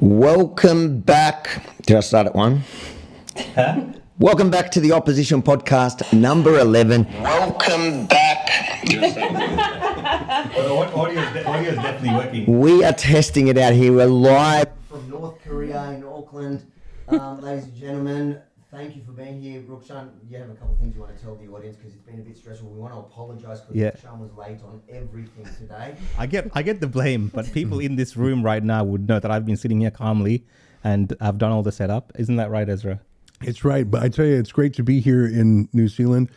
Welcome back. Did I start at one? Welcome back to the Opposition Podcast number 11. Welcome back. Audio is definitely working. We are testing it out here. We're live from North Korea in Auckland. Ladies and gentlemen, thank you for being here. Rukshan, you have a couple of things you want to tell the audience because it's been a bit stressful. We want to apologise because Rukshan was late on everything today. I get the blame, but people in this room right now would know that I've been sitting here calmly and I've done all the setup. Isn't that right, Ezra? It's right, but I tell you, it's great to be here in New Zealand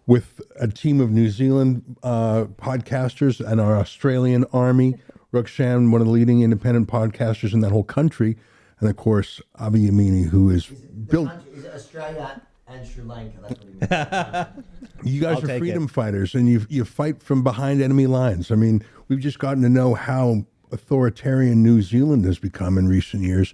with a team of New Zealand podcasters and our Australian army. Rukshan, one of the leading independent podcasters in that whole country, and of course, Avi Yamini, who is built. Is it Australia and Sri Lanka? That's what he means. You guys are freedom fighters, and you fight from behind enemy lines. I mean, we've just gotten to know how authoritarian New Zealand has become in recent years,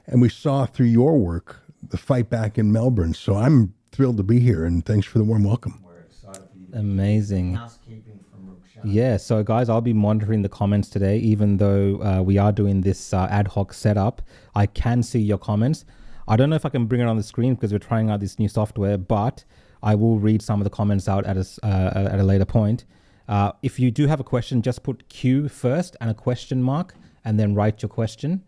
and we saw through your work the fight back in Melbourne. So I'm thrilled to be here, and thanks for the warm welcome. We're excited for you. Amazing. Housekeeping from Rukshan. Yeah, so guys, I'll be monitoring the comments today, even though we are doing this ad hoc setup. I can see your comments. I don't know if I can bring it on the screen because we're trying out this new software, but I will read some of the comments out at a later point. If you do have a question, just put Q first and a question mark, and then write your question.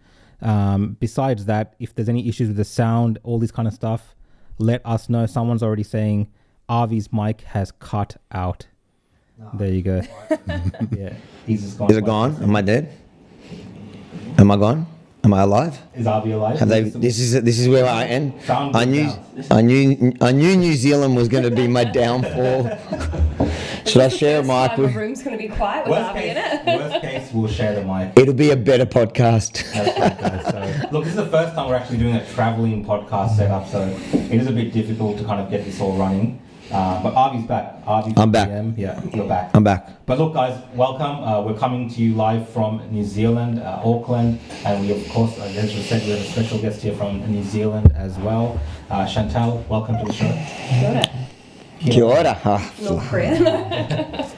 Besides that, if there's any issues with the sound, all this kind of stuff, let us know. Someone's already saying Avi's mic has cut out. No. There you go. Yeah, he's just gone. Is it gone? Am I dead? Am I gone? Am I alive? Is Avi alive? Have they? This is where I end. I knew New Zealand was going to be my downfall. Should I share a mic? The room's going to be quiet with Avi in it. Worst case, we'll share the mic. It'll be a better podcast. That's right, guys. So, look, this is the first time we're actually doing a traveling podcast setup, so it is a bit difficult to kind of get this all running. But Avi's back. I'm back. Yeah, you're back. I'm back. But look, guys, welcome. We're coming to you live from New Zealand, Auckland, and we, of course, as we said, we have a special guest here from New Zealand as well. Chantal, welcome to the show. Kia ora. North Korea.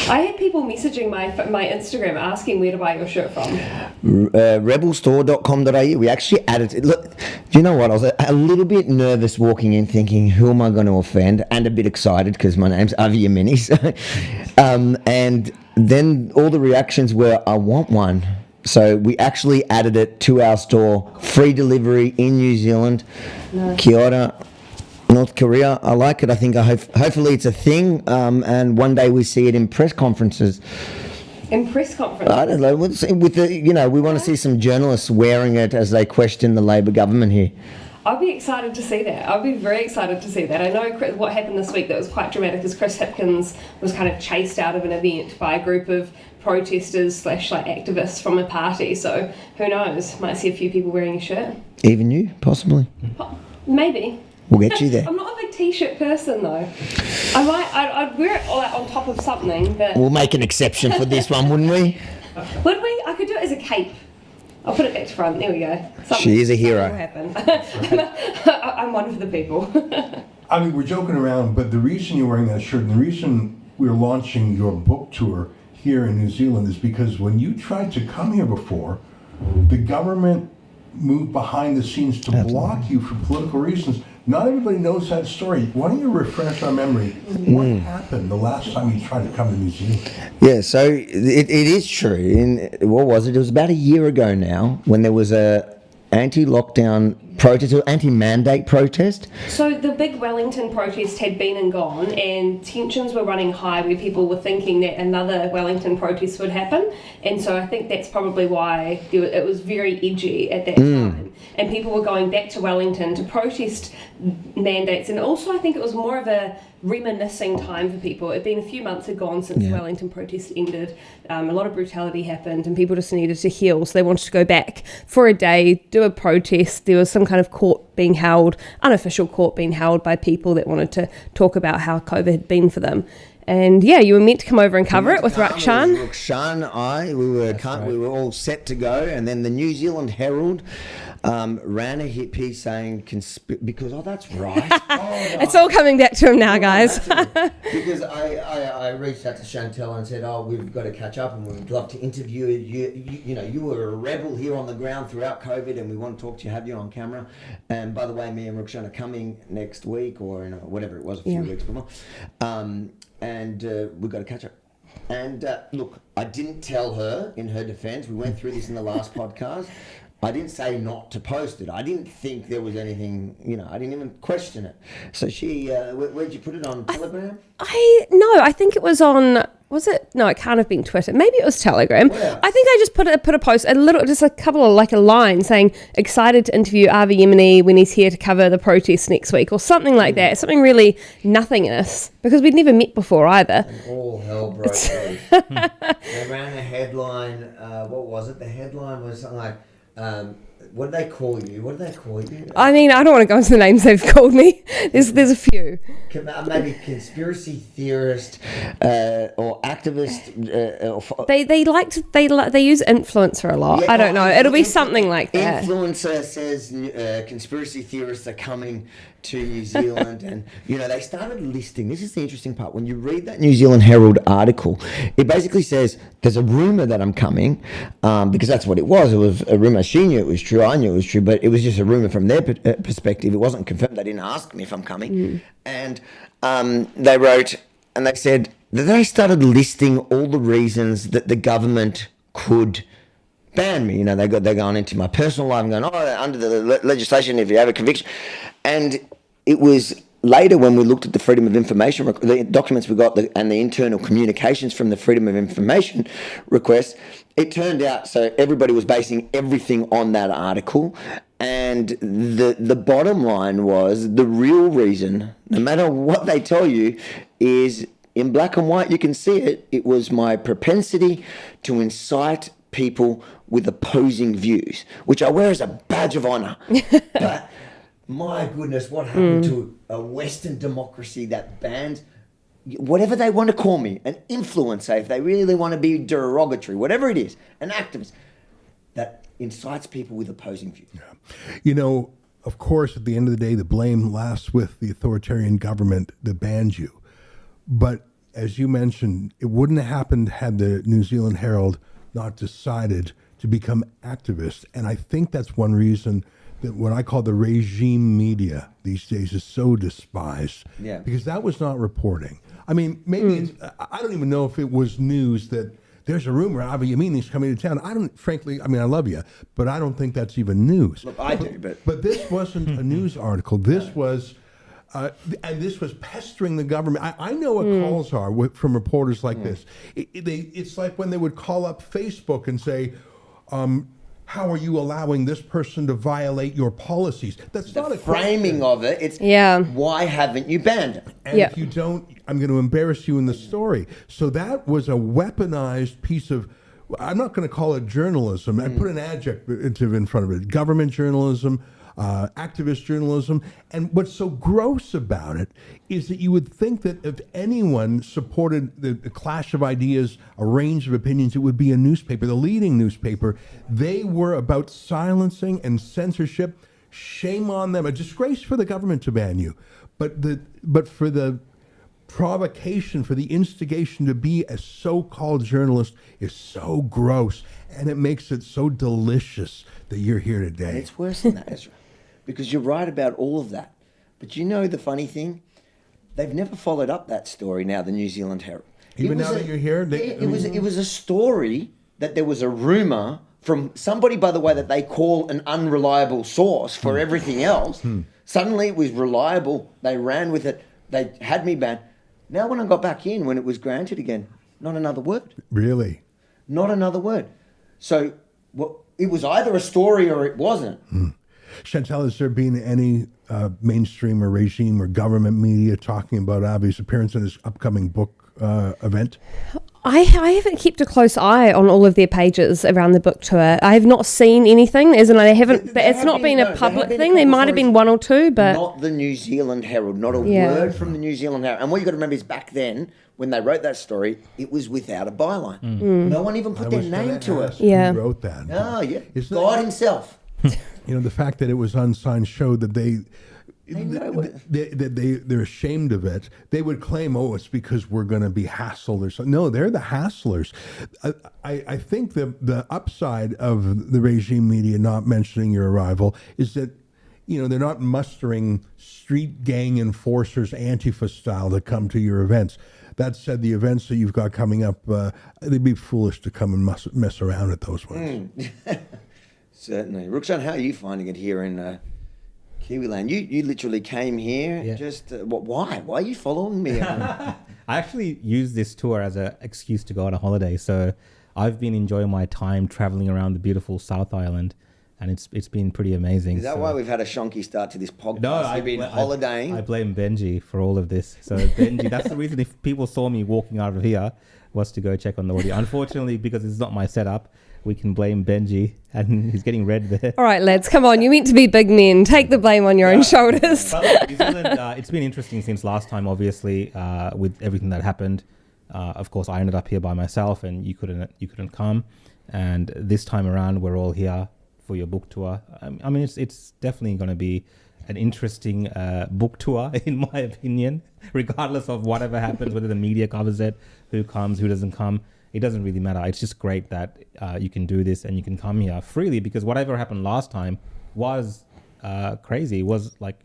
I had people messaging my Instagram asking where to buy your shirt from. Rebelstore.com.au. We actually added it. Look, do you know what? I was a little bit nervous walking in thinking, who am I going to offend? And a bit excited because my name's Avi Yamini. And then all the reactions were, I want one. So we actually added it to our store. Free delivery in New Zealand. No. Kia ora. North Korea, I like it. I think hopefully it's a thing, and one day we see it in press conferences. In press conferences? I don't know. With the, we want to see some journalists wearing it as they question the Labor government here. I'd be excited to see that. I'd be very excited to see that. I know what happened this week that was quite dramatic is Chris Hipkins was kind of chased out of an event by a group of protesters / activists from a party. So who knows? Might see a few people wearing a shirt. Even you, possibly. Maybe. We'll get you there. I'm not a big t-shirt person though. I'd wear it on top of something, but... We'll make an exception for this one, wouldn't we? Would we? I could do it as a cape. I'll put it back to front. There we go. She is a hero. Will happen. I'm one of the people. I mean, we're joking around, but the reason you're wearing that shirt and the reason we're launching your book tour here in New Zealand is because when you tried to come here before, the government moved behind the scenes to block you for political reasons. Not everybody knows that story. Why don't you refresh our memory? What happened the last time you tried to come to New Zealand? Yeah, so it is true. What was it? It was about a year ago now when there was a anti-lockdown protest or anti-mandate protest. So the big Wellington protest had been and gone, and tensions were running high where people were thinking that another Wellington protest would happen, and so I think that's probably why it was very edgy at that time, and people were going back to Wellington to protest mandates, and also I think it was more of a reminiscing time for people. It'd been a few months had gone since the Wellington protest ended. A lot of brutality happened and people just needed to heal, so they wanted to go back for a day, do a protest. There was some kind of court being held, unofficial court being held by people that wanted to talk about how COVID had been for them. And yeah, you were meant to come over and cover it with Rakshan. Rakshan, we were all set to go, and then the New Zealand Herald ran a hit piece saying because that's right. It's all coming back to him now, guys. Because I reached out to Chantel and said, we've got to catch up and we'd love to interview you. You were a rebel here on the ground throughout COVID, and we want to talk to you, have you on camera. And by the way, me and Rakshan are coming next week or whatever it was, a few weeks before. And we've got to catch up. And look, I didn't tell her, in her defense, we went through this in the last podcast, I didn't say not to post it. I didn't think there was anything, I didn't even question it. So she, where'd you put it, on Telegram? I think it was on, was it? No, it can't have been Twitter. Maybe it was Telegram. I think I just put a post, just a couple of, like a line saying, excited to interview Avi Yemeni when he's here to cover the protest next week, or something like that. Something really nothingness, because we'd never met before either. And all hell broke loose. They ran a headline, what was it? The headline was something like, what did they call you? I mean, I don't want to go into the names they've called me. There's a few. Maybe conspiracy theorist or activist. They use influencer a lot. Yeah, I don't know. It'll be something like that. Influencer says conspiracy theorists are coming to New Zealand, and they started listing. This is the interesting part. When you read that New Zealand Herald article, it basically says there's a rumor that I'm coming, because that's what it was. It was a rumor. She knew it was true. I knew it was true, but it was just a rumor from their perspective. It wasn't confirmed. They didn't ask me if I'm coming, and they wrote and they said that they started listing all the reasons that the government could ban me. They're going into my personal life and going, under the legislation, if you have a conviction. And it was later when we looked at the Freedom of Information, the documents we got, and the internal communications from the Freedom of Information request, it turned out, so everybody was basing everything on that article. And the bottom line was, the real reason, no matter what they tell you, is in black and white, you can see it. It was my propensity to incite people with opposing views, which I wear as a badge of honor. But my goodness, what happened to a Western democracy that bans whatever they want to call me, an influencer, if they really want to be derogatory, whatever it is, an activist that incites people with opposing views. Yeah. Of course, at the end of the day, the blame lasts with the authoritarian government that bans you. But as you mentioned, it wouldn't have happened had the New Zealand Herald not decided to become activists. And I think that's one reason that what I call the regime media these days is so despised. Yeah. Because that was not reporting. I mean, maybe I don't even know if it was news that there's a rumor Avi Yemeni's coming to town. I love you, but I don't think that's even news. Look, I do, but... But this wasn't a news article. This was... and this was pestering the government. I know what calls are from reporters like this. It's like when they would call up Facebook and say, how are you allowing this person to violate your policies? That's not a framing question. of it. It's why haven't you banned it? And if you don't, I'm going to embarrass you in the story. So that was a weaponized piece of, I'm not going to call it journalism. I put an adjective in front of it. Government journalism, activist journalism. And what's so gross about it is that you would think that if anyone supported the clash of ideas, a range of opinions, it would be a newspaper, the leading newspaper. They were about silencing and censorship. Shame on them. A disgrace for the government to ban you. But for the provocation, for the instigation to be a so-called journalist is so gross, and it makes it so delicious that you're here today. And it's worse than that, Ezra, because you're right about all of that. But the funny thing? They've never followed up that story now, the New Zealand Herald. Even now that you're here? It was a story that there was a rumour from somebody, by the way, that they call an unreliable source for everything else. Suddenly it was reliable. They ran with it. They had me banned. Now when I got back in, when it was granted again, not another word. Really? Not another word. So it was either a story or it wasn't. Chantal, has there been any mainstream or regime or government media talking about Avi's appearance in his upcoming book event? I haven't kept a close eye on all of their pages around the book tour. I have not seen anything, as in I haven't. But it's not been a public thing. There might have been one or two, but not the New Zealand Herald. Not a word from the New Zealand Herald. And what you got to remember is back then, when they wrote that story, it was without a byline. No one even put their name to it. Who wrote that? Oh, yeah. Isn't God himself. The fact that it was unsigned showed that they're ashamed of it. They would claim, oh, it's because we're going to be hassled or something. No, they're the hasslers. I think the upside of the regime media not mentioning your arrival is that they're not mustering street gang enforcers, Antifa style, to come to your events. That said, the events that you've got coming up, they'd be foolish to come and mess around at those ones. Certainly. Ruxan, how are you finding it here in Kiwiland? You literally came here. Yeah. Just why? Why are you following me? I actually used this tour as an excuse to go on a holiday. So I've been enjoying my time traveling around the beautiful South Island, and it's been pretty amazing. Is that why we've had a shonky start to this podcast? No, We've been holidaying. I blame Benji for all of this. So Benji, that's the reason if people saw me walking out of here was to go check on the audio. Unfortunately, because it's not my setup, we can blame Benji, and he's getting red there. all right, lads, come on. You meant to be big men. Take the blame on your own shoulders. But New Zealand, it's been interesting since last time, obviously, with everything that happened. Of course, I ended up here by myself, and you couldn't come. And this time around, we're all here for your book tour. I mean, it's definitely going to be an interesting book tour, in my opinion, regardless of whatever happens, whether the media covers it, who comes, who doesn't come. It doesn't really matter. It's just great that you can do this and you can come here freely, because whatever happened last time was crazy. It was like,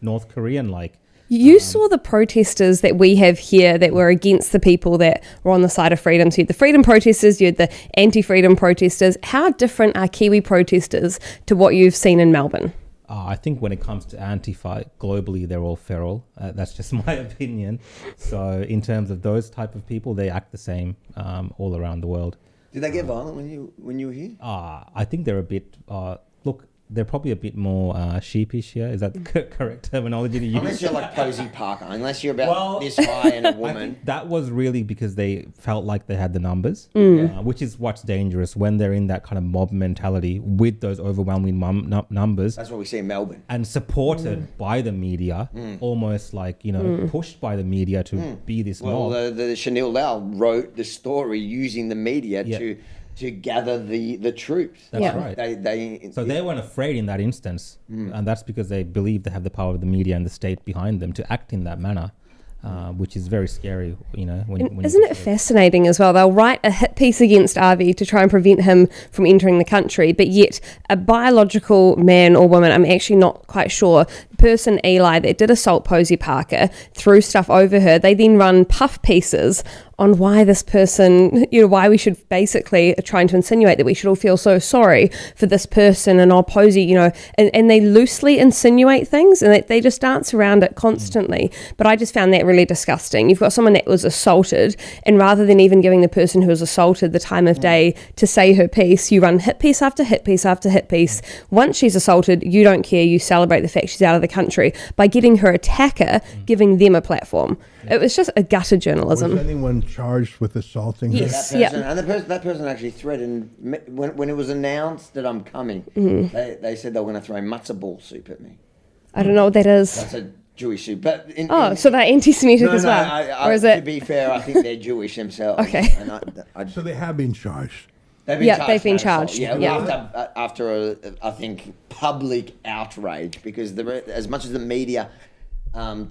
North Korean like. You saw the protesters that we have here that were against the people that were on the side of freedom. So you had the freedom protesters, you had the anti-freedom protesters. How different are Kiwi protesters to what you've seen in Melbourne? I think when it comes to Antifa, globally, they're all feral. That's just my opinion. So in terms of those type of people, they act the same all around the world. Did they get violent when you were here? I think they're a bit... look, they're probably a bit more sheepish here. Is that the correct terminology to use? Unless you're like Posey Parker. Unless you're about this high and a woman. That was really because they felt like they had the numbers, which is what's dangerous when they're in that kind of mob mentality with those overwhelming numbers. That's what we see in Melbourne. And supported by the media, almost like, pushed by the media to be this mob. Well, the Chanel Lau wrote the story using the media to gather the troops. That's right. They weren't afraid in that instance, and that's because they believe they have the power of the media and the state behind them to act in that manner, which is very scary. When isn't it fascinating as well? They'll write a hit piece against Avi to try and prevent him from entering the country, but yet a biological man or woman, I'm actually not quite sure, person Eli that did assault Posey Parker, threw stuff over her. They then run puff pieces on why this person, why we should basically trying to insinuate that we should all feel so sorry for this person and Posey, and they loosely insinuate things and they just dance around it constantly. But I just found that really disgusting. You've got someone that was assaulted, and rather than even giving the person who was assaulted the time of day to say her piece, you run hit piece after hit piece after hit piece. Once she's assaulted, you don't care. You celebrate the fact she's out of the country by getting her attacker, giving them a platform. It was just a gutter journalism. Was anyone charged with assaulting her? Yes, And that person actually threatened when it was announced that I'm coming. They said they were going to throw matzo ball soup at me. I don't know what that is. That's a Jewish soup, but so they're anti-Semitic as well, or is it? To be fair, I think they're Jewish themselves. Okay. And so they have been charged. They've been charged. After I think public outrage, because as much as the media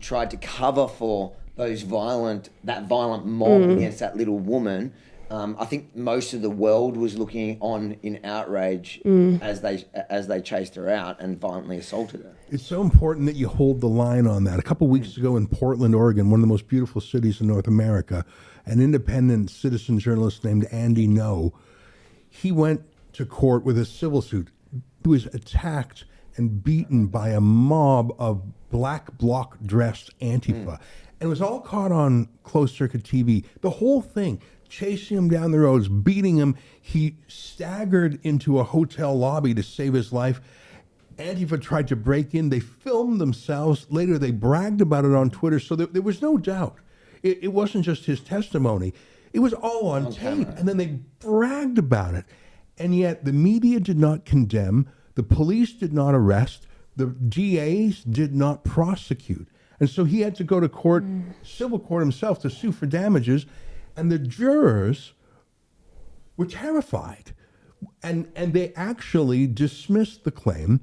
tried to cover for that violent mob against that little woman, I think most of the world was looking on in outrage as they chased her out and violently assaulted her. It's so important that you hold the line on that. A couple of weeks ago in Portland, Oregon, one of the most beautiful cities in North America, an independent citizen journalist named Andy No, he went to court with a civil suit. He was attacked and beaten by a mob of black bloc dressed Antifa. And it was all caught on closed circuit TV. The whole thing, chasing him down the roads, beating him. He staggered into a hotel lobby to save his life. Antifa tried to break in. They filmed themselves. Later, they bragged about it on Twitter. So there was no doubt. It wasn't just his testimony. It was all on tape, and then they bragged about it. And yet the media did not condemn, the police did not arrest, the DAs did not prosecute. And so he had to go to court, civil court himself, to sue for damages. And the jurors were terrified. And they actually dismissed the claim.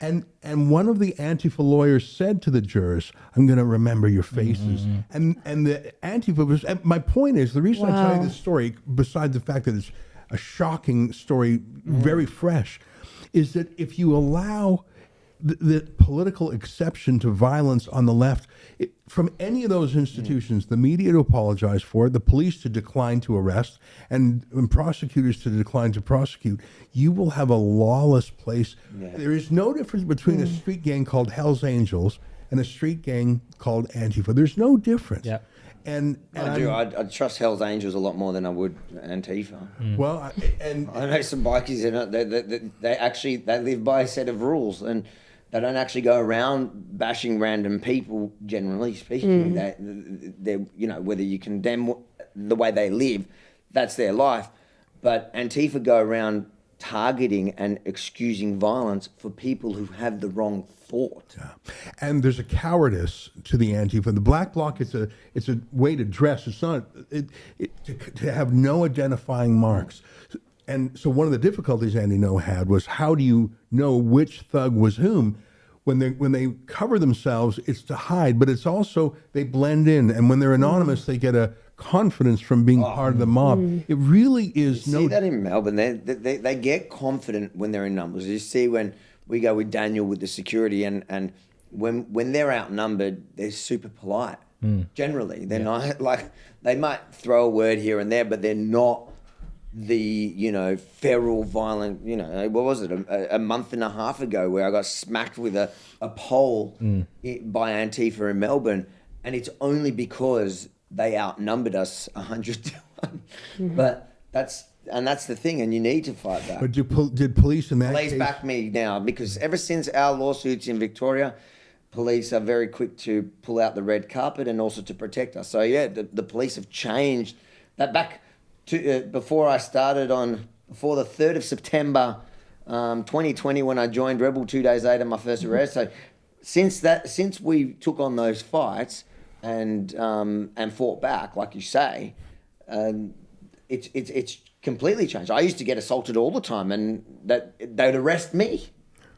And one of the Antifa lawyers said to the jurors, "I'm going to remember your faces." And the Antifa was, and my point is, the reason I tell you this story, besides the fact that it's a shocking story, very fresh, is that if you allow the political exception to violence on the left, from any of those institutions, the media to apologize for it, the police to decline to arrest, and prosecutors to decline to prosecute, you will have a lawless place. There is no difference between a street gang called Hell's Angels and a street gang called Antifa. There's no difference. And I trust Hell's Angels a lot more than I would Antifa. Well, I know some bikies in it. They live by a set of rules, and they don't actually go around bashing random people. Generally speaking, they're whether you condemn the way they live, that's their life. But Antifa go around targeting and excusing violence for people who have the wrong thought. And there's a cowardice to the Antifa. The Black Bloc, it's a way to dress. It's not to have no identifying marks. And so one of the difficulties Andy No had was, how do you know which thug was whom? When they cover themselves, it's to hide, but it's also they blend in. And when they're anonymous, they get a confidence from being part of the mob. It really is. You see that in Melbourne, they get confident when they're in numbers. You see when we go with Daniel with the security, and when they're outnumbered, they're super polite. Generally, they're not like, they might throw a word here and there, but they're not the feral, violent. What was it, a month and a half ago, where I got smacked with a pole by Antifa in Melbourne, and it's only because they outnumbered us 100 to 1. But that's the thing, and you need to fight that. But did police in that Police case back me now, because ever since our lawsuits in Victoria, police are very quick to pull out the red carpet and also to protect us. So the police have changed that back to before I started before the 3rd of September 2020, when I joined Rebel 2 days later, my first arrest. So since we took on those fights and fought back, like you say, it's completely changed. I used to get assaulted all the time, and they'd arrest me.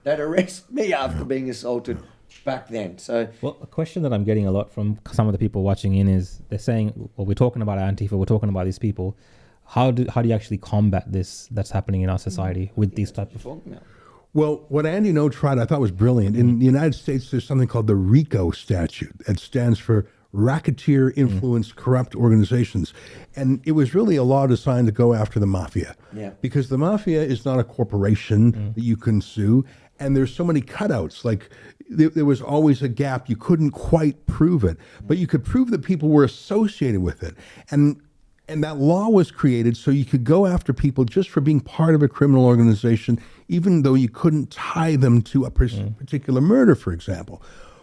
They'd arrest me after being assaulted back then. So, well, a question that I'm getting a lot from some of the people watching in is, they're saying, well, we're talking about Antifa, we're talking about these people. How do you actually combat this that's happening in our society with these type of? Well, what Andy No tried, I thought was brilliant. In the United States, there's something called the RICO statute. That stands for Racketeer Influenced Corrupt Organizations. And it was really a law designed to go after the mafia. Because the mafia is not a corporation that you can sue. And there's so many cutouts. Like, there was always a gap. You couldn't quite prove it. But you could prove that people were associated with it. And that law was created so you could go after people just for being part of a criminal organization, even though you couldn't tie them to a particular murder, for example.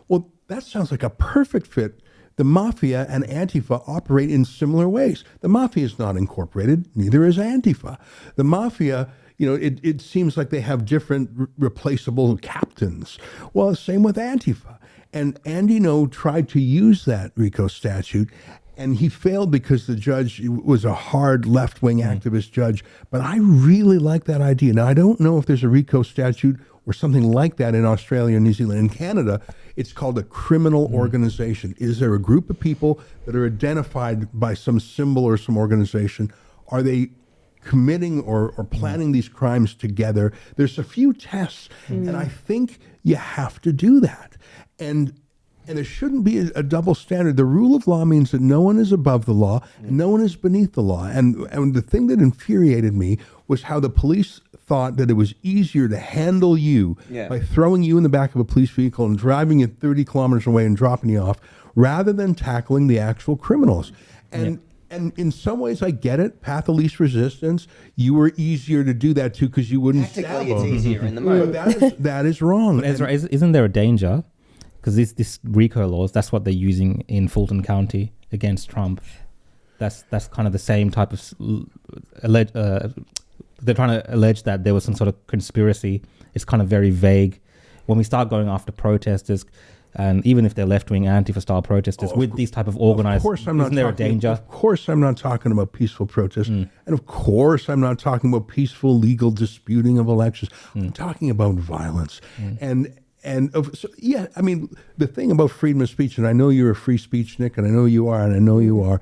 Well, that sounds like a perfect fit. The mafia and Antifa operate in similar ways. The mafia is not incorporated, neither is Antifa. The mafia, it seems like they have different replaceable captains. Well, same with Antifa. And Andy No tried to use that RICO statute, and he failed because the judge was a hard left-wing activist judge. But I really like that idea. Now, I don't know if there's a RICO statute or something like that in Australia, New Zealand. In Canada, it's called a criminal organization. Is there a group of people that are identified by some symbol or some organization? Are they committing or planning these crimes together? There's a few tests, and I think you have to do that. And there shouldn't be a double standard. The rule of law means that no one is above the law and no one is beneath the law. And the thing that infuriated me was how the police thought that it was easier to handle you by throwing you in the back of a police vehicle and driving you 30 kilometers away and dropping you off, rather than tackling the actual criminals. And in some ways, I get it. Path of least resistance. You were easier to do that too because you wouldn't stab them. Technically, it's easier in the moment. But that is wrong. But Ezra, isn't there a danger? Because this RICO laws, that's what they're using in Fulton County against Trump. that's kind of the same type of they're trying to allege that there was some sort of conspiracy. It's kind of very vague. When we start going after protesters, and even if they're left-wing Antifa style protesters, with these type of organized, isn't there a danger? Of course, I'm not talking about peaceful protests, and of course, I'm not talking about peaceful legal disputing of elections. I'm talking about violence, I mean, the thing about freedom of speech, and I know you're a free speech, Nick, and I know you are, and I know you are.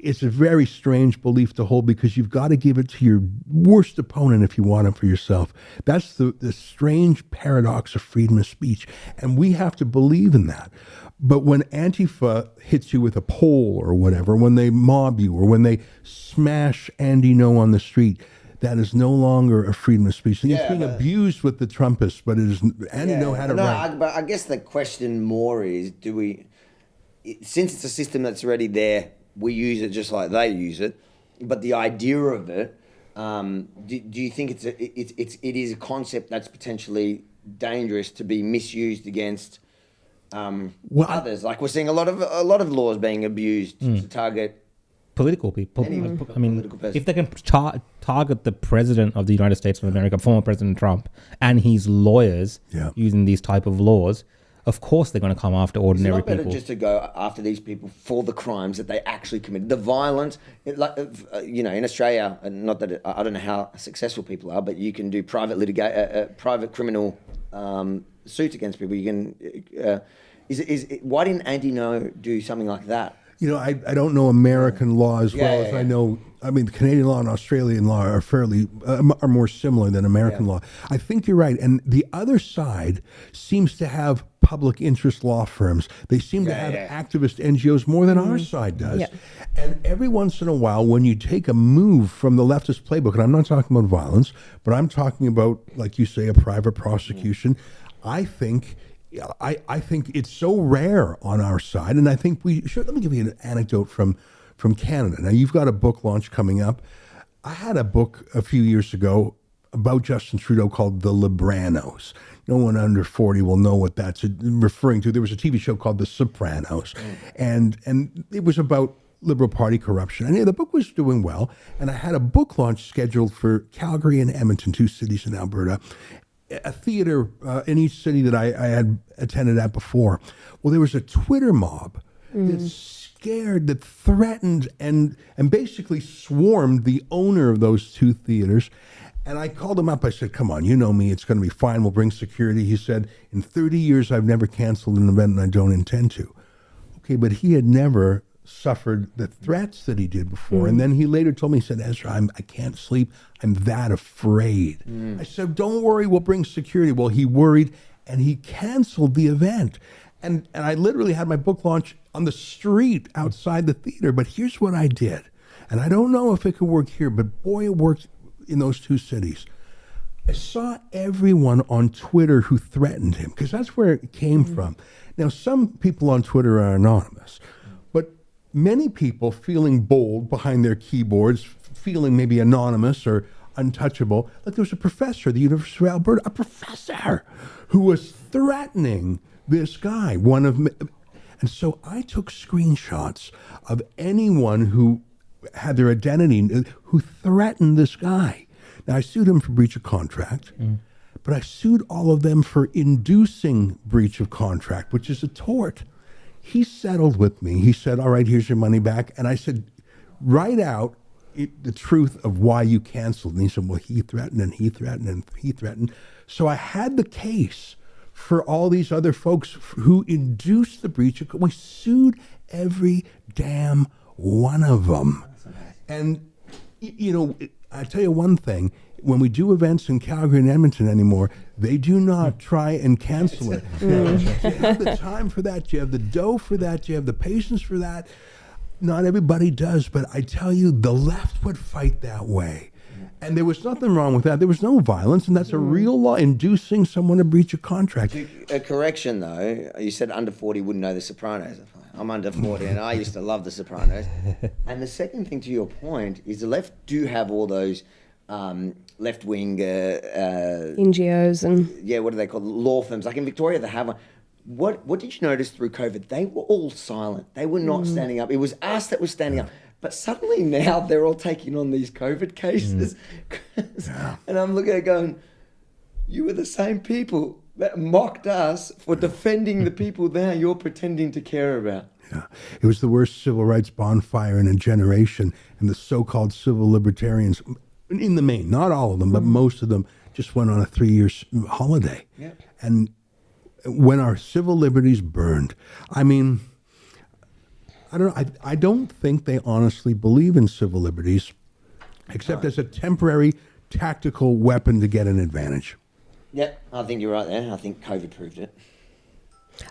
It's a very strange belief to hold because you've got to give it to your worst opponent if you want it for yourself. That's the strange paradox of freedom of speech. And we have to believe in that. But when Antifa hits you with a pole or whatever, when they mob you or when they smash Andy No on the street, that is no longer a freedom of speech. And it's being abused with the Trumpists, but it is Andy No had it right. But I guess the question more is, since it's a system that's already there, we use it just like they use it, but the idea of it, do you think it is a concept that's potentially dangerous to be misused against others? Like we're seeing a lot of laws being abused to target political people. Anyone, I mean, political if they can target the president of the United States of America, former President Trump, and his lawyers using these type of laws, of course they're going to come after ordinary people. It's not better just to go after these people for the crimes that they actually committed, the violence. In Australia, not that I don't know how successful people are, but you can do private criminal suits against people. You can. Why didn't Andy No do something like that? I don't know American law as well as I know. I mean, Canadian law and Australian law are are more similar than American law. I think you're right. And the other side seems to have public interest law firms. They seem to have activist NGOs more than our side does. Yeah. And every once in a while, when you take a move from the leftist playbook, and I'm not talking about violence, but I'm talking about, like you say, a private prosecution, I think it's so rare on our side, and I think we should. Let me give you an anecdote from Canada. Now, you've got a book launch coming up. I had a book a few years ago about Justin Trudeau called The Libranos. No one under 40 will know what that's referring to. There was a TV show called The Sopranos, and it was about Liberal Party corruption. And the book was doing well, and I had a book launch scheduled for Calgary and Edmonton, 2 cities in Alberta, a theater in each city that I had attended at before. Well, there was a Twitter mob that threatened and basically swarmed the owner of those 2 theaters. And I called him up. I said, come on, you know me. It's going to be fine. We'll bring security. He said, in 30 years, I've never canceled an event and I don't intend to. Okay, but he had never suffered the threats that he did before. And then he later told me, he said, Ezra, I can't sleep. I'm that afraid. I said, don't worry, we'll bring security. Well, he worried and he canceled the event. And I literally had my book launch on the street outside the theater. But here's what I did. And I don't know if it could work here, but boy, it worked in those 2 cities. I saw everyone on Twitter who threatened him, because that's where it came from. Now, some people on Twitter are anonymous, but many people feeling bold behind their keyboards, feeling maybe anonymous or untouchable. Like there was a professor at the University of Alberta, a professor who was threatening this guy. And so I took screenshots of anyone who had their identity, who threatened this guy. Now, I sued him for breach of contract, but I sued all of them for inducing breach of contract, which is a tort. He settled with me. He said, all right, here's your money back. And I said, write out the truth of why you canceled. And he said, well, he threatened and he threatened and he threatened. So I had the case for all these other folks who induced the breach. We sued every damn one of them. And, I tell you one thing, when we do events in Calgary and Edmonton anymore, they do not try and cancel it. Do you have the time for that? Do you have the dough for that? Do you have the patience for that? Not everybody does, but I tell you, the left would fight that way. And there was nothing wrong with that. There was no violence, and that's a real law, inducing someone to breach a contract. A correction, though. You said under 40 wouldn't know The Sopranos. I'm under 40, and I used to love The Sopranos. And the second thing to your point is the left do have all those left-wing... NGOs and... Yeah, what do they call law firms? Like in Victoria, they have one. What did you notice through COVID? They were all silent. They were not standing up. It was us that was standing up. But suddenly now they're all taking on these COVID cases. And I'm looking at it going, you were the same people that mocked us for defending the people now you're pretending to care about. Yeah. It was the worst civil rights bonfire in a generation, and the so-called civil libertarians, in the main, not all of them, but most of them, just went on a 3-year holiday. Yep. And when our civil liberties burned, I mean, I don't know. I don't think they honestly believe in civil liberties, except as a temporary tactical weapon to get an advantage. Yep, I think you're right there. I think COVID proved it.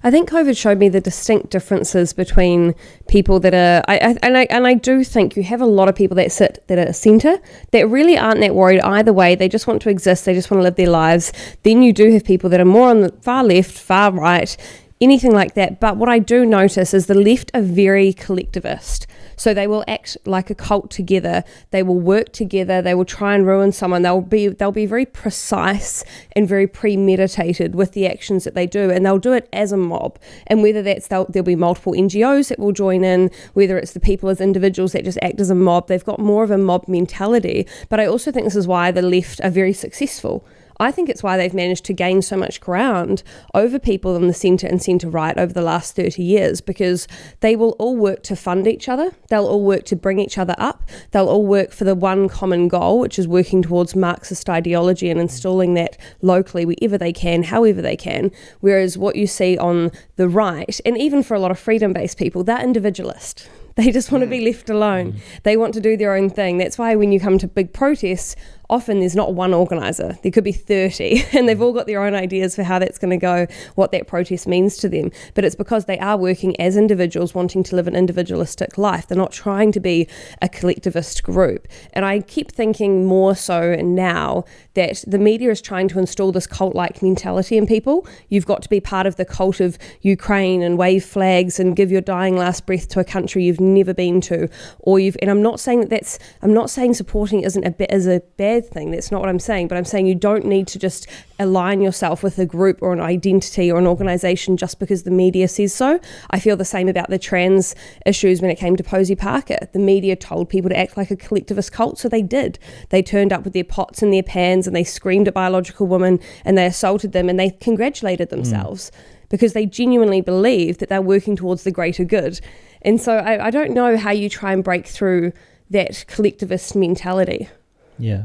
I think COVID showed me the distinct differences between people that are, I do think you have a lot of people that sit that are centre that really aren't that worried either way. They just want to exist. They just want to live their lives. Then you do have people that are more on the far left, far right, anything like that. But what I do notice is the left are very collectivist. So they will act like a cult together. They will work together. They will try and ruin someone. They'll be very precise and very premeditated with the actions that they do, and they'll do it as a mob. And whether that's there'll be multiple NGOs that will join in, whether it's the people as individuals that just act as a mob, they've got more of a mob mentality. But I also think this is why the left are very successful. I think it's why they've managed to gain so much ground over people in the centre and centre-right over the last 30 years, because they will all work to fund each other. They'll all work to bring each other up. They'll all work for the one common goal, which is working towards Marxist ideology and installing that locally wherever they can, however they can. Whereas what you see on the right, and even for a lot of freedom-based people, they're individualist. They just want to be left alone. They want to do their own thing. That's why when you come to big protests, often there's not one organiser. There could be 30 and they've all got their own ideas for how that's going to go, what that protest means to them. But it's because they are working as individuals wanting to live an individualistic life. They're not trying to be a collectivist group. And I keep thinking more so now that the media is trying to install this cult-like mentality in people. You've got to be part of the cult of Ukraine and wave flags and give your dying last breath to a country you've never been to, and I'm not saying I'm not saying supporting isn't a bad thing. That's not what I'm saying, but I'm saying you don't need to just align yourself with a group or an identity or an organisation just because the media says so. I feel the same about the trans issues when it came to Posey Parker. The media told people to act like a collectivist cult, so they did. They turned up with their pots and their pans and they screamed at biological women and they assaulted them and they congratulated themselves because they genuinely believed that they're working towards the greater good. And so I don't know how you try and break through that collectivist mentality. Yeah.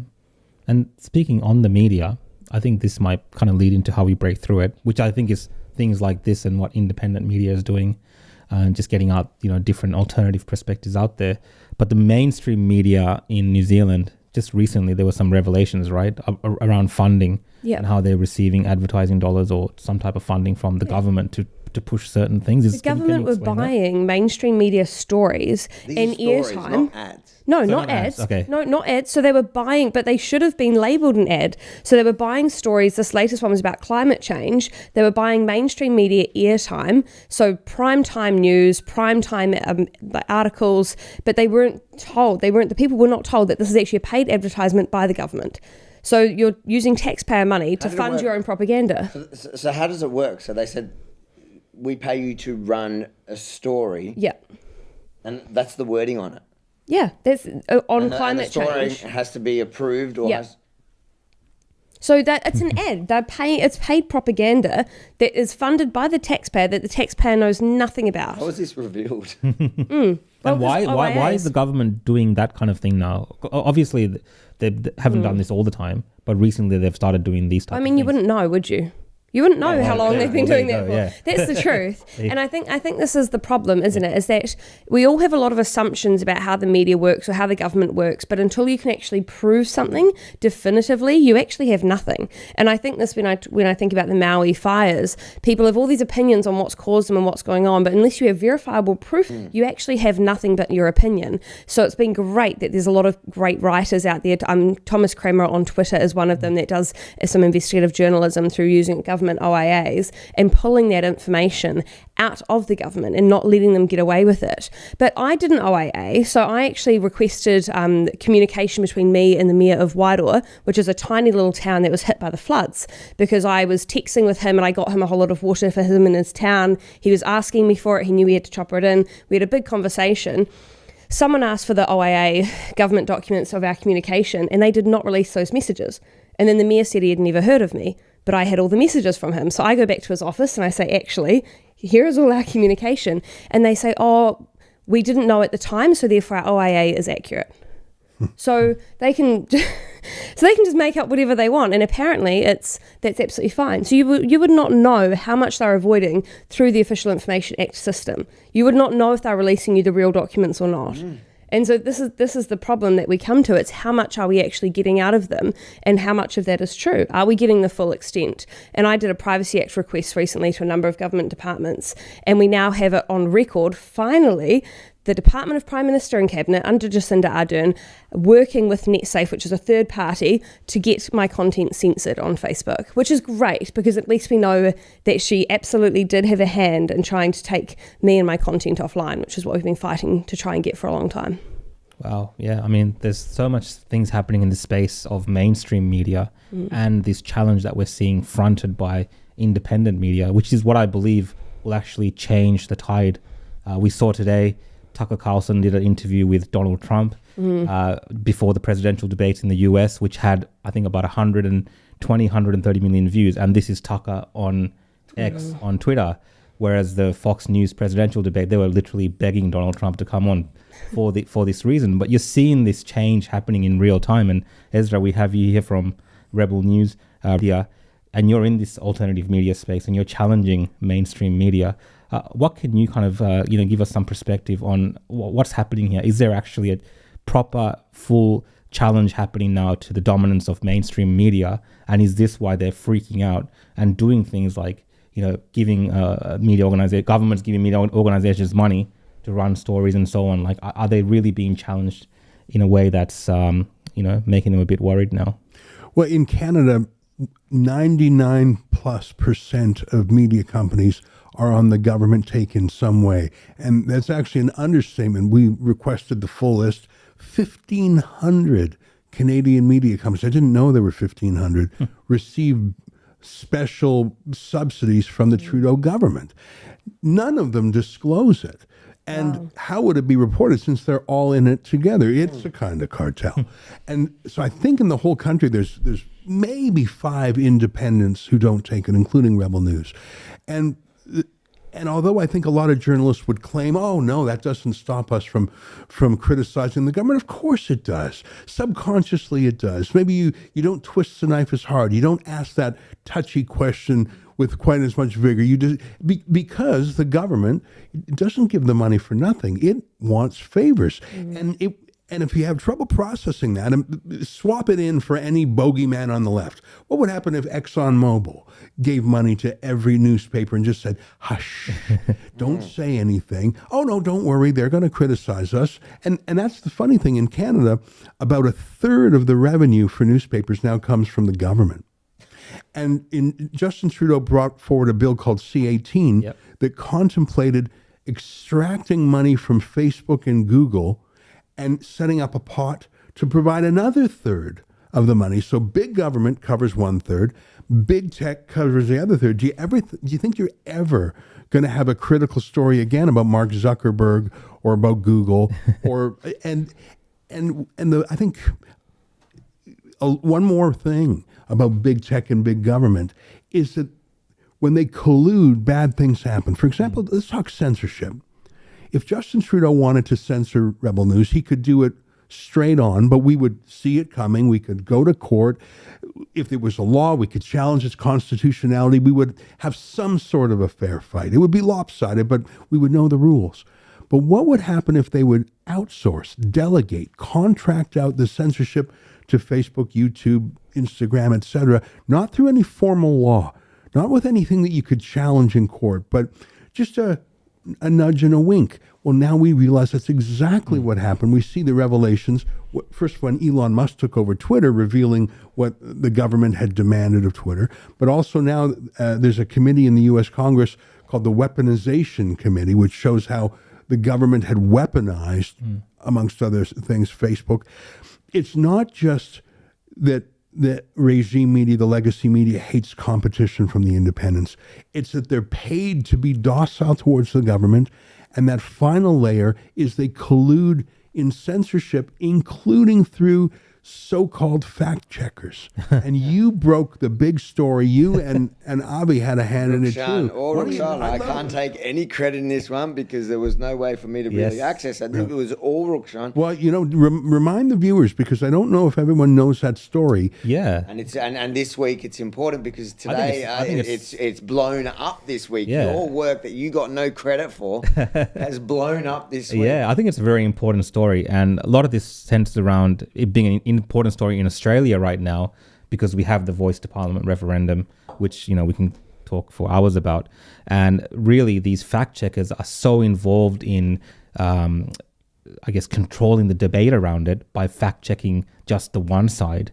And speaking on the media, I think this might kind of lead into how we break through it, which I think is things like this and what independent media is doing, and just getting out, different alternative perspectives out there. But the mainstream media in New Zealand, just recently, there were some revelations, right, around funding and how they're receiving advertising dollars or some type of funding from the government to push certain things. The government were buying mainstream media stories and airtime. Not ads. No, not ads. Okay. No, not ads. So they were buying, but they should have been labelled an ad. So they were buying stories. This latest one was about climate change. They were buying mainstream media airtime. So primetime news, primetime articles, but they weren't told. The people were not told that this is actually a paid advertisement by the government. So you're using taxpayer money to fund your own propaganda. So how does it work? So they said, we pay you to run a story. Yeah. And that's the wording on it. Yeah, that's on climate change. And the story has to be approved or has... So that it's an ad. It's paid propaganda that is funded by the taxpayer that the taxpayer knows nothing about. How was this revealed? And why is the government doing that kind of thing now? Obviously, they haven't done this all the time, but recently they've started doing these types of things. You wouldn't know, would you? You wouldn't know how long they've been doing that for. Yeah. That's the truth. And I think this is the problem, isn't it? Is that we all have a lot of assumptions about how the media works or how the government works, but until you can actually prove something definitively, you actually have nothing. And I think this when I think about the Maui fires, people have all these opinions on what's caused them and what's going on, but unless you have verifiable proof, you actually have nothing but your opinion. So it's been great that there's a lot of great writers out there. Thomas Kramer on Twitter is one of them that does some investigative journalism through using government OIAs and pulling that information out of the government and not letting them get away with it. But I did an OIA, so I actually requested communication between me and the mayor of Wairoa, which is a tiny little town that was hit by the floods, because I was texting with him and I got him a whole lot of water for him in his town. He was asking me for it. He knew he had to chopper it in. We had a big conversation. someone asked for the OIA government documents of our communication, and they did not release those messages. And then the mayor said he had never heard of me, but I had all the messages from him. So I go back to his office and I say, actually, here is all our communication. And they say, oh, we didn't know at the time, so therefore our OIA is accurate. So they can just make up whatever they want, and apparently that's absolutely fine. So you would not know how much they're avoiding through the Official Information Act system. You would not know if they're releasing you the real documents or not. And so this is the problem that we come to. It's how much are we actually getting out of them, and how much of that is true? Are we getting the full extent? And I did a Privacy Act request recently to a number of government departments, and we now have it on record, finally, the Department of Prime Minister and Cabinet under Jacinda Ardern working with NetSafe, which is a third party, to get my content censored on Facebook, which is great because at least we know that she absolutely did have a hand in trying to take me and my content offline, which is what we've been fighting to try and get for a long time. Wow. Yeah. I mean, there's so much things happening in the space of mainstream media and this challenge that we're seeing fronted by independent media, which is what I believe will actually change the tide. We saw today Tucker Carlson did an interview with Donald Trump before the presidential debate in the US, which had, I think, about 130 million views. And this is Tucker on X, on Twitter. Whereas the Fox News presidential debate, they were literally begging Donald Trump to come on for this reason. But you're seeing this change happening in real time. And Ezra, we have you here from Rebel News here, and you're in this alternative media space and you're challenging mainstream media. What can you kind of, give us some perspective on what's happening here? Is there actually a proper, full challenge happening now to the dominance of mainstream media? And is this why they're freaking out and doing things like, giving governments giving media organizations money to run stories and so on? Like, are they really being challenged in a way that's, making them a bit worried now? Well, in Canada, 99+% of media companies are on the government take in some way. And that's actually an understatement. We requested the full list. 1,500 Canadian media companies, I didn't know there were 1,500, received special subsidies from the Trudeau government. None of them disclose it. And how would it be reported since they're all in it together? It's a kind of cartel. And so I think in the whole country, there's maybe 5 independents who don't take it, including Rebel News. And although I think a lot of journalists would claim, oh, no, that doesn't stop us from criticizing the government, of course it does. Subconsciously it does. Maybe you don't twist the knife as hard. You don't ask that touchy question with quite as much vigor. Because the government doesn't give the money for nothing. It wants favors. And if you have trouble processing that, swap it in for any bogeyman on the left. What would happen if ExxonMobil gave money to every newspaper and just said, hush, don't say anything. Oh, no, don't worry. They're going to criticize us. And that's the funny thing. In Canada, about 1/3 of the revenue for newspapers now comes from the government. And Justin Trudeau brought forward a bill called C-18 that contemplated extracting money from Facebook and Google and setting up a pot to provide another 1/3 of the money. So big government covers 1/3, big tech covers the other 1/3. Do you think you're ever going to have a critical story again about Mark Zuckerberg or about Google I think one more thing about big tech and big government is that when they collude, bad things happen. For example, let's talk censorship. If Justin Trudeau wanted to censor Rebel News, he could do it straight on, but we would see it coming. We could go to court. If there was a law, we could challenge its constitutionality. We would have some sort of a fair fight. It would be lopsided, but we would know the rules. But what would happen if they would outsource, delegate, contract out the censorship to Facebook, YouTube, Instagram, etc., not through any formal law, not with anything that you could challenge in court, but just a nudge and a wink. Well, now we realize that's exactly what happened. We see the revelations. First, when Elon Musk took over Twitter, revealing what the government had demanded of Twitter. But also now there's a committee in the U.S. Congress called the Weaponization Committee, which shows how the government had weaponized, amongst other things, Facebook. It's not just that the regime media, the legacy media, hates competition from the independents. It's that they're paid to be docile towards the government. And that final layer is they collude in censorship, including through so-called fact checkers. And you broke the big story. You and Avi had a hand in it too. Rukshan, I can't take any credit in this one because there was no way for me to really access. I think it was all Rukshan. Well, remind the viewers, because I don't know if everyone knows that story. Yeah. And it's and this week it's important because I think today it's blown up this week. Yeah. Your work that you got no credit for has blown up this week. Yeah, I think it's a very important story, and a lot of this centers around it being an important story in Australia right now because we have the Voice to Parliament referendum, which we can talk for hours about. And really, these fact checkers are so involved in, I guess, controlling the debate around it by fact checking just the one side,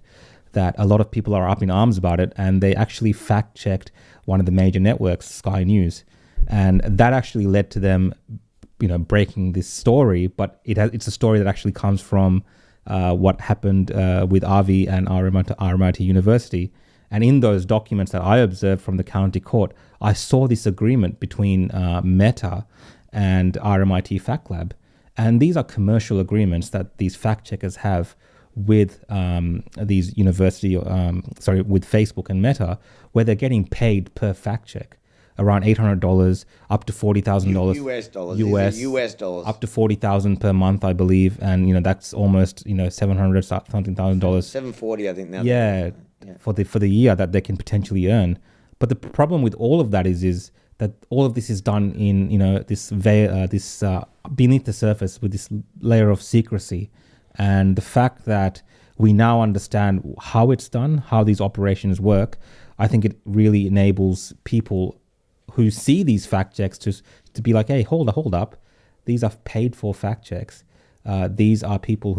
that a lot of people are up in arms about it, and they actually fact checked one of the major networks, Sky News, and that actually led to them breaking this story. But it's a story that actually comes from what happened with Avi and RMIT University. And in those documents that I observed from the county court, I saw this agreement between Meta and RMIT Fact Lab. And these are commercial agreements that these fact checkers have with these with Facebook and Meta, where they're getting paid per fact check. Around $800 up to $40,000 US dollars up to $40,000 per month, I believe, and that's almost $700 something thousand dollars. $740, I think now. Yeah, for the year that they can potentially earn. But the problem with all of that is that all of this is done in this beneath the surface with this layer of secrecy, and the fact that we now understand how it's done, how these operations work. I think it really enables people who see these fact checks to be like, hey, hold up. These are paid for fact checks. These are people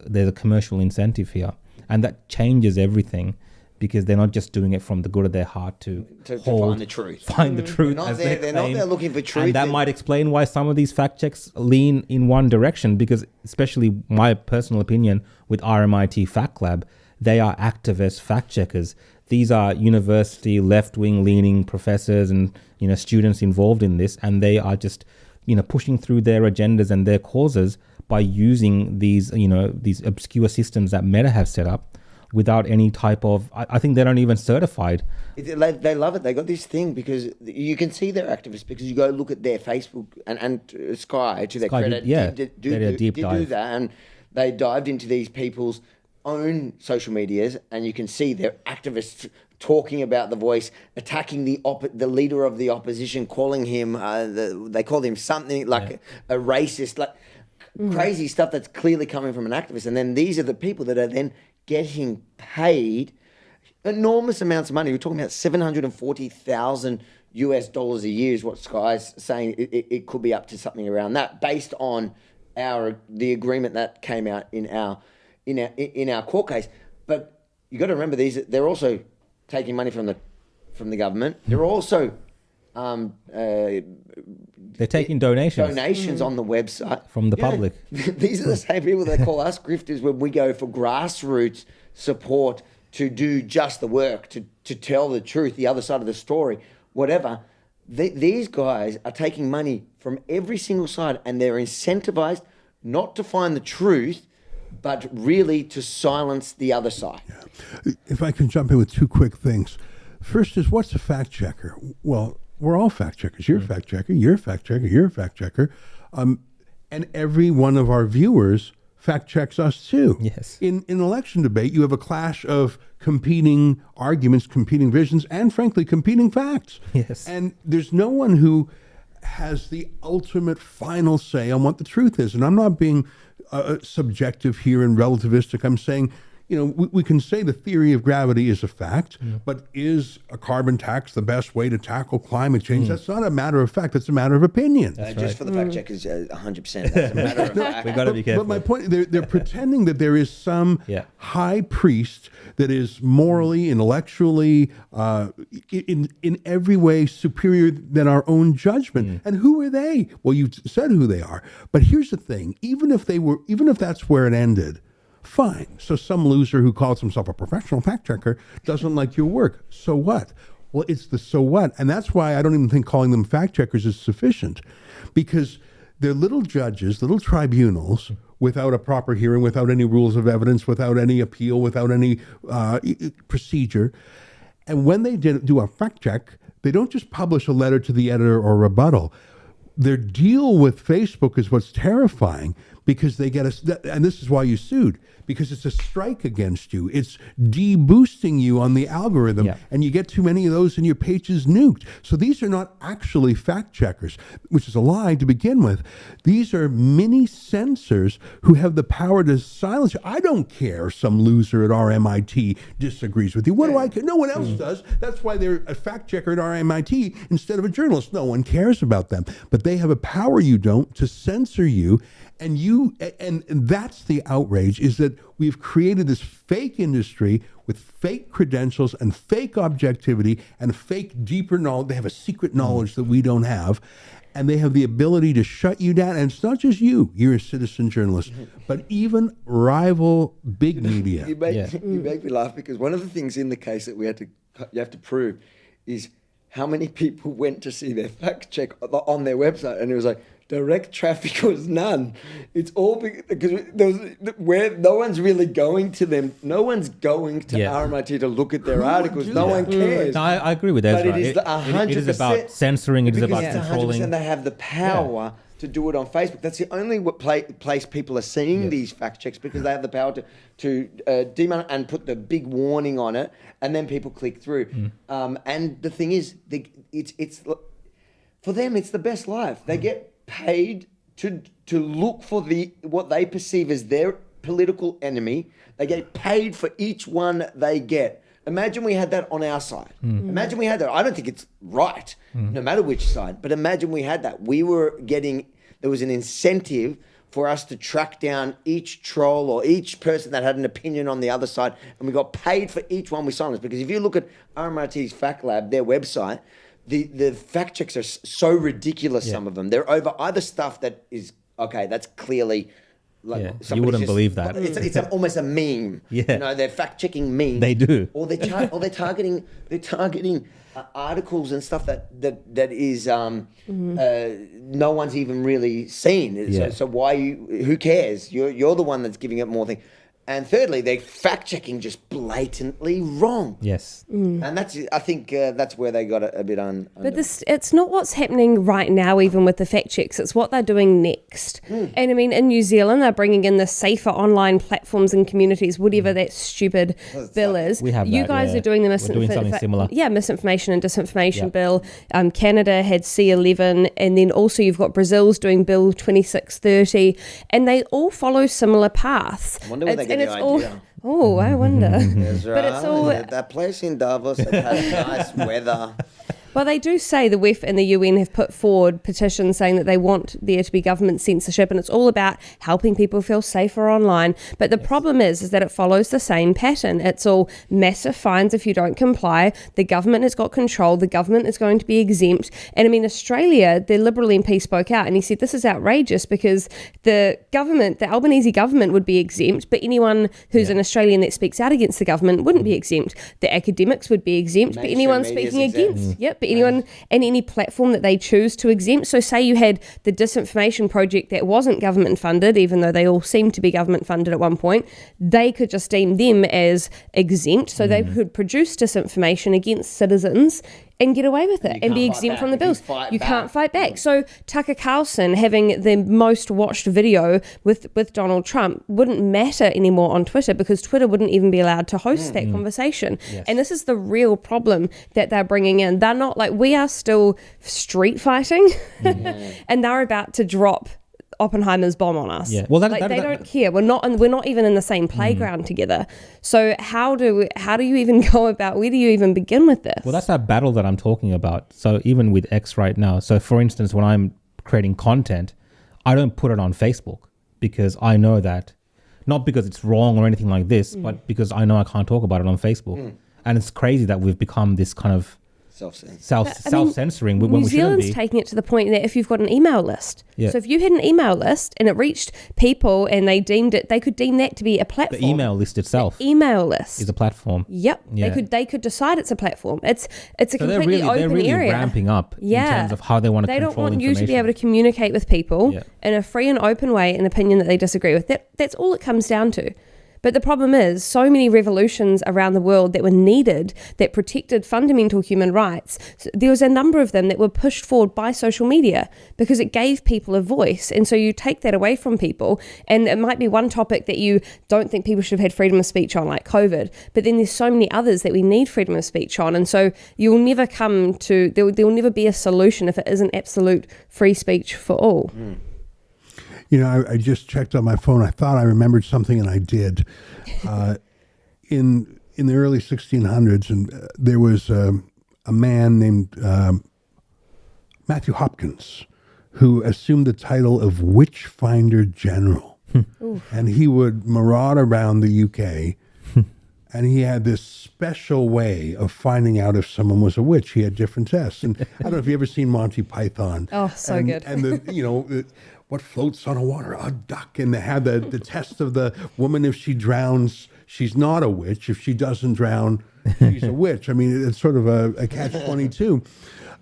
there's a commercial incentive here. And that changes everything because they're not just doing it from the good of their heart to find the truth. Find the truth. They're not there looking for truth. And that might explain why some of these fact checks lean in one direction, because especially my personal opinion with RMIT Fact Lab, they are activist fact checkers. These are university left-wing leaning professors and students involved in this, and they are just pushing through their agendas and their causes by using these these obscure systems that Meta have set up without any type of. I think they're not even certified. They love it. They got this thing because you can see they're activists because you go look at their Facebook and Sky, to their credit, did a deep dive. Do that, and they dived into these people's own social medias, and you can see they're activists talking about The Voice, attacking the leader of the opposition, calling him they called him something like a racist, like crazy stuff that's clearly coming from an activist. And then these are the people that are then getting paid enormous amounts of money. We're talking about $740,000 US a year is what Sky's saying. It could be up to something around that, based on the agreement that came out in our court case. But you got to remember, they're also taking money from the government. They're also they're taking donations on the website from the public. These are the same people that call us grifters when we go for grassroots support to do just the work, to tell the truth, the other side of the story, whatever. These guys are taking money from every single side, and they're incentivized not to find the truth, but really to silence the other side. Yeah. If I can jump in with two quick things. First is, what's a fact checker? Well, we're all fact checkers. You're a fact checker, you're a fact checker, you're a fact checker. And every one of our viewers fact checks us too. Yes. In election debate, you have a clash of competing arguments, competing visions, and frankly, competing facts. Yes. And there's no one who has the ultimate final say on what the truth is. And I'm not being subjective here and relativistic. I'm saying, we can say the theory of gravity is a fact, but is a carbon tax the best way to tackle climate change? That's not a matter of fact. That's a matter of opinion. Just for the fact checkers, 100%. That's a matter of fact. We've got to be careful. But my point, they're pretending that there is some high priest that is morally, intellectually, in every way superior than our own judgment. And who are they? Well, you said who they are. But here's the thing: even if that's where it ended, fine. So some loser who calls himself a professional fact checker doesn't like your work. So what? Well, it's the so what. And that's why I don't even think calling them fact checkers is sufficient, because they're little judges, little tribunals without a proper hearing, without any rules of evidence, without any appeal, without any procedure. And when they do a fact check, they don't just publish a letter to the editor or rebuttal. Their deal with Facebook is what's terrifying, because they get and this is why you sued, because it's a strike against you. It's de-boosting you on the algorithm, and you get too many of those and your page is nuked. So these are not actually fact checkers, which is a lie to begin with. These are mini censors who have the power to silence you. I don't care if some loser at RMIT disagrees with you. What do I care? No one else does. That's why they're a fact checker at RMIT instead of a journalist. No one cares about them. But they have a power you don't to censor you. And that's the outrage, is that we've created this fake industry with fake credentials and fake objectivity and fake deeper knowledge. They have a secret knowledge that we don't have, and they have the ability to shut you down. And it's not just you're a citizen journalist, but even rival big media. You make me laugh, because one of the things in the case that you have to prove is how many people went to see their fact check on their website, and it was like, direct traffic was none. It's all because where no one's really going to them. No one's going to RMIT to look at their articles. No one cares. No, I agree with Ezra. But it is 100%. It is about censoring. It is about Because controlling. 100% they have the power to do it on Facebook. That's the only place people are seeing these fact checks, because they have the power to demonetize and put the big warning on it, and then people click through. And the thing is, it's for them, it's the best life. They get paid to look for what they perceive as their political enemy. They get paid for each one they get. Imagine we had that on our side. Imagine we had that. I don't think it's right, no matter which side, but imagine we had that. There was an incentive for us to track down each troll or each person that had an opinion on the other side, and we got paid for each one we silenced. Because if you look at RMIT's Fact Lab, their website, the fact checks are so ridiculous, some of them. They're over either stuff that is, okay, that's clearly like you wouldn't believe that. It's almost a meme. Yeah. You know, they're fact checking memes. They do. Or they're targeting articles and stuff that is no one's even really seen. So why who cares? You're the one that's giving it more thing. And thirdly, they're fact checking just blatantly wrong. Yes. And I think that's where they got a bit But it's not what's happening right now, even with the fact checks. It's what they're doing next. And I mean, in New Zealand, they're bringing in the safer online platforms and communities, whatever that stupid bill is. We have you guys are doing the something similar. misinformation and disinformation bill. Canada had C11, and then also you've got Brazil's doing Bill 2630, and they all follow similar paths. I wonder where they get the idea. I wonder. But it's all that place in Davos that has nice weather. Well, they do say the WEF and the UN have put forward petitions saying that they want there to be government censorship, and it's all about helping people feel safer online. But the problem is that it follows the same pattern. It's all massive fines if you don't comply. The government has got control. The government is going to be exempt. And I mean, Australia, the Liberal MP spoke out and he said this is outrageous, because the Albanese government would be exempt, but anyone who's an Australian that speaks out against the government wouldn't be exempt. The academics would be exempt, but anyone speaking against, but anyone and any platform that they choose to exempt. So say you had the disinformation project that wasn't government funded, even though they all seemed to be government funded at one point, they could just deem them as exempt. So they could produce disinformation against citizens and get away with it and be exempt from the bills. You can't fight back. So Tucker Carlson having the most watched video with Donald Trump wouldn't matter anymore on Twitter, because Twitter wouldn't even be allowed to host that conversation. Yes. And this is the real problem that they're bringing in. They're not like, we are still street fighting and they're about to drop Oppenheimer's bomb on us. Yeah. Well, they don't care. We're not even in the same playground together. So how do you even go about? Where do you even begin with this? Well, that's that battle that I'm talking about. So even with X right now. So for instance, when I'm creating content, I don't put it on Facebook, because I know that, not because it's wrong or anything like this, but because I know I can't talk about it on Facebook. And it's crazy that we've become this kind of self-censoring when New we shouldn't Zealand's be. taking it to the point that if you've got an email list, Yeah. so if you had an email list and it reached people and they could deem that to be a platform. The email list itself Email list is a platform. Yep, Yeah. they could decide it's a platform. It's a So completely open they're really area. ramping up in terms of how they want to They control don't want you information. to be able to communicate with people Yeah. in a free and open way, an opinion that they disagree with. That's all it comes down to. But the problem is, so many revolutions around the world that were needed, that protected fundamental human rights, there was a number of them that were pushed forward by social media because it gave people a voice. And so you take that away from people, and it might be one topic that you don't think people should have had freedom of speech on, like COVID, but then there's so many others that we need freedom of speech on. And so you'll never there will never be a solution if it isn't absolute free speech for all. You know, I just checked on my phone. I thought I remembered something, and I did. In the early 1600s, and there was a man named Matthew Hopkins who assumed the title of Witchfinder General. And he would maraud around the UK, and he had this special way of finding out if someone was a witch. He had different tests. And I don't know if you've ever seen Monty Python. Oh, so good. And what floats on the water? A duck. And they had the test of the woman. If she drowns, she's not a witch. If she doesn't drown, she's a witch. I mean, it's sort of a catch-22.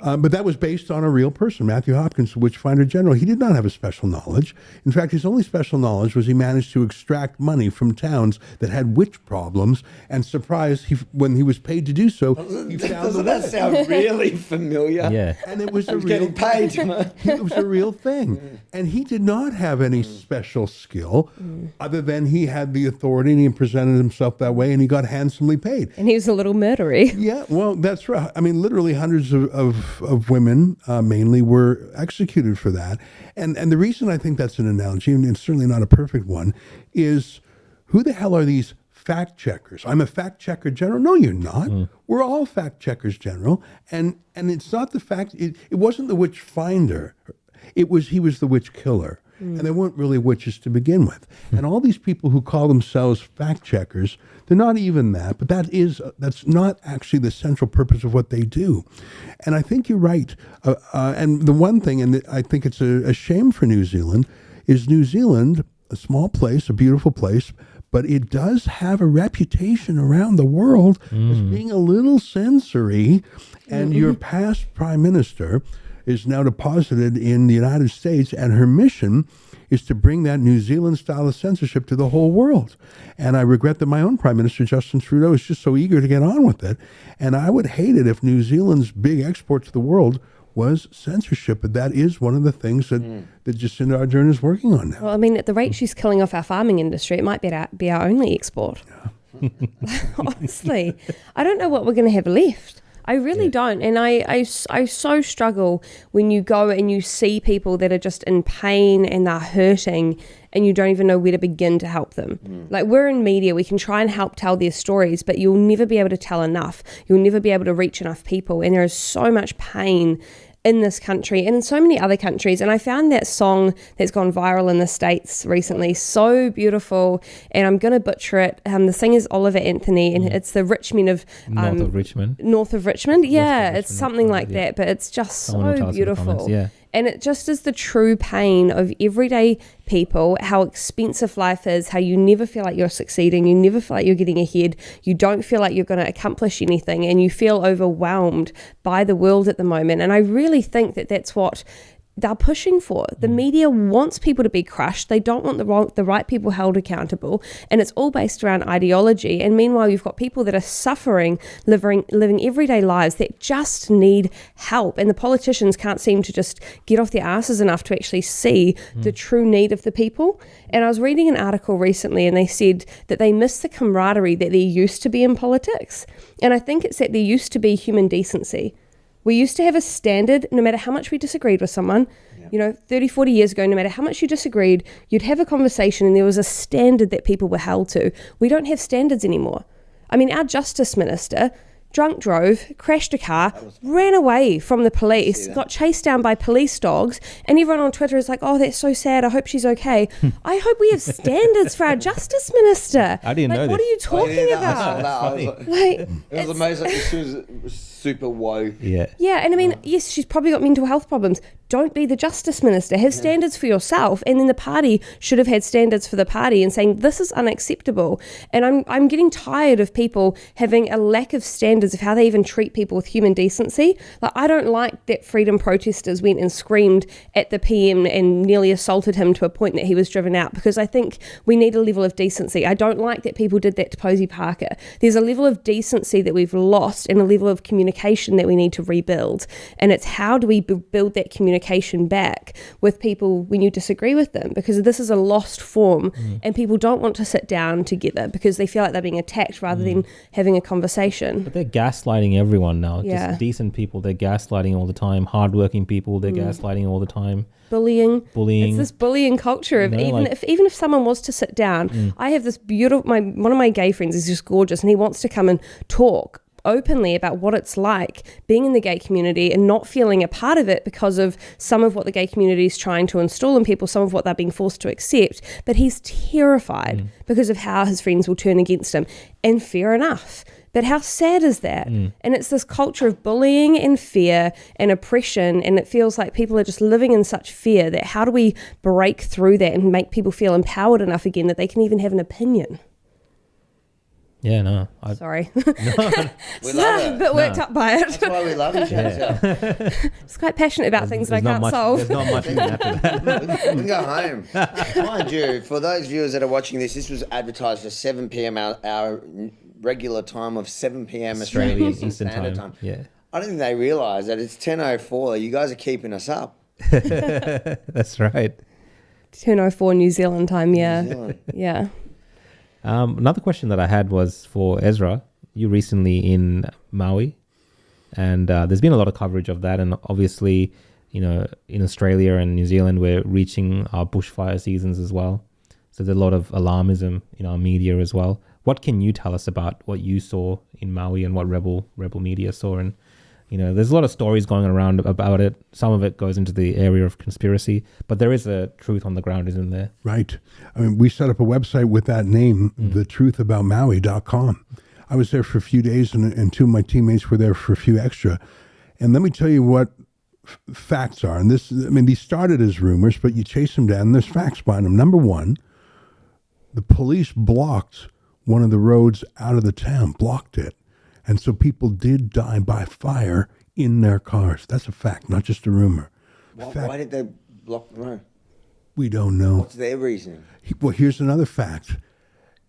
But that was based on a real person, Matthew Hopkins, the Witchfinder General. He did not have a special knowledge. In fact, his only special knowledge was he managed to extract money from towns that had witch problems. And surprise, when he was paid to do so, he found the Doesn't that witch. sound really familiar? Yeah. And it was a I'm real getting paid. it was a real thing. And he did not have any special skill other than he had the authority and he presented himself that way and he got handsomely paid. And he was a little murdery. Yeah, well, that's right. I mean, literally hundreds of women mainly were executed for that. And the reason I think that's an analogy, and it's certainly not a perfect one, is who the hell are these fact checkers? I'm a fact checker general. No, you're not. We're all fact checkers general. And it's not the fact, it wasn't the witch finder. He was the witch killer. And they weren't really witches to begin with. And all these people who call themselves fact checkers, they're not even that, but that's not actually the central purpose of what they do. And I think you're right. And the one thing, and I think it's a shame for New Zealand, is New Zealand, a small place, a beautiful place, but it does have a reputation around the world as being a little censory. And your past prime minister is now deposited in the United States, and her mission is to bring that New Zealand style of censorship to the whole world. And I regret that my own Prime Minister, Justin Trudeau, is just so eager to get on with it. And I would hate it if New Zealand's big export to the world was censorship. But that is one of the things that Jacinda Ardern is working on now. Well, I mean, at the rate she's killing off our farming industry, it might be our only export. Yeah. Honestly, I don't know what we're going to have left. I really don't. And I so struggle when you go and you see people that are just in pain and they're hurting and you don't even know where to begin to help them. Like, we're in media, we can try and help tell their stories, but you'll never be able to tell enough. You'll never be able to reach enough people. And there is so much pain in this country and in so many other countries. And I found that song that's gone viral in the States recently so beautiful, and I'm going to butcher it. The singer's Oliver Anthony, and it's the Richmond of... North of Richmond. North of Richmond? Yeah, Richmond, it's something like yeah. that, but it's just Someone will tell so us in the beautiful. comments, yeah. And it just is the true pain of everyday people, how expensive life is, how you never feel like you're succeeding, you never feel like you're getting ahead, you don't feel like you're going to accomplish anything, and you feel overwhelmed by the world at the moment. And I really think that that's what they're pushing for. The media wants people to be crushed. They don't want the right people held accountable, and it's all based around ideology. And meanwhile, you've got people that are suffering, living everyday lives that just need help, and the politicians can't seem to just get off their asses enough to actually see the true need of the people. And I was reading an article recently, and they said that they miss the camaraderie that there used to be in politics. And I think it's that there used to be human decency. We used to have a standard, no matter how much we disagreed with someone, 30, 40 years ago, no matter how much you disagreed, you'd have a conversation and there was a standard that people were held to. We don't have standards anymore. I mean, our Justice Minister drunk drove, crashed a car, ran away from the police, got chased down by police dogs, and everyone on Twitter is like, oh, that's so sad, I hope she's okay. I hope we have standards for our Justice Minister. I didn't know What this. are you talking about? It was amazing. As soon as super woke. Yeah. Yeah, and I mean, yes, she's probably got mental health problems. Don't be the justice minister. Have standards for yourself. And then the party should have had standards for the party and saying, this is unacceptable. And I'm getting tired of people having a lack of standards of how they even treat people with human decency. Like, I don't like that freedom protesters went and screamed at the PM and nearly assaulted him to a point that he was driven out, because I think we need a level of decency. I don't like that people did that to Posey Parker. There's a level of decency that we've lost and a level of communication that we need to rebuild. And it's how do we build that communication back with people when you disagree with them, because this is a lost form and people don't want to sit down together because they feel like they're being attacked rather than having a conversation. But they're gaslighting everyone now. Yeah. Just decent people, they're gaslighting all the time. Hardworking people, they're gaslighting all the time. Bullying. Bullying. It's this bullying culture of, You know, even if someone was to sit down, I have this beautiful, one of my gay friends is just gorgeous and he wants to come and talk openly about what it's like being in the gay community and not feeling a part of it because of some of what the gay community is trying to install in people, some of what they're being forced to accept. But he's terrified because of how his friends will turn against him. And fair enough. But how sad is that? And it's this culture of bullying and fear and oppression, and it feels like people are just living in such fear that how do we break through that and make people feel empowered enough again that they can even have an opinion? Yeah, no. Sorry. We love it. A bit worked up by it. That's why we love each other. It's quite passionate about things that I can't solve. There's not much we can add to that. We can go home. Mind you, for those viewers that are watching this was advertised for 7 p.m. our regular time of 7 p.m. Australian Eastern Standard time. Time. Yeah. I don't think they realise that it's 10:04. You guys are keeping us up. That's right. 10:04 New Zealand time, yeah. New Zealand. Yeah. Another question that I had was for Ezra. You recently in Maui, and there's been a lot of coverage of that. And obviously, you know, in Australia and New Zealand, we're reaching our bushfire seasons as well. So there's a lot of alarmism in our media as well. What can you tell us about what you saw in Maui and what rebel media saw? And you know, there's a lot of stories going around about it. Some of it goes into the area of conspiracy, but there is a truth on the ground, isn't there? Right. I mean, we set up a website with that name, thetruthaboutmaui.com. I was there for a few days, and two of my teammates were there for a few extra. And let me tell you what facts are. And this, I mean, these started as rumors, but you chase them down, and there's facts behind them. Number one, the police blocked one of the roads out of the town, blocked it. And so people did die by fire in their cars. That's a fact, not just a rumor. Why did they block the road? We don't know. What's their reasoning? Well, here's another fact.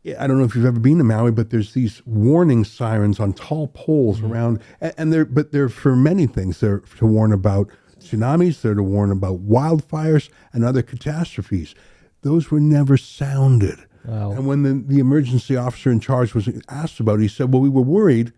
I don't know if you've ever been to Maui, but there's these warning sirens on tall poles around, and they're for many things. They're to warn about tsunamis, they're to warn about wildfires and other catastrophes. Those were never sounded. Wow. And when the emergency officer in charge was asked about it, he said, well, we were worried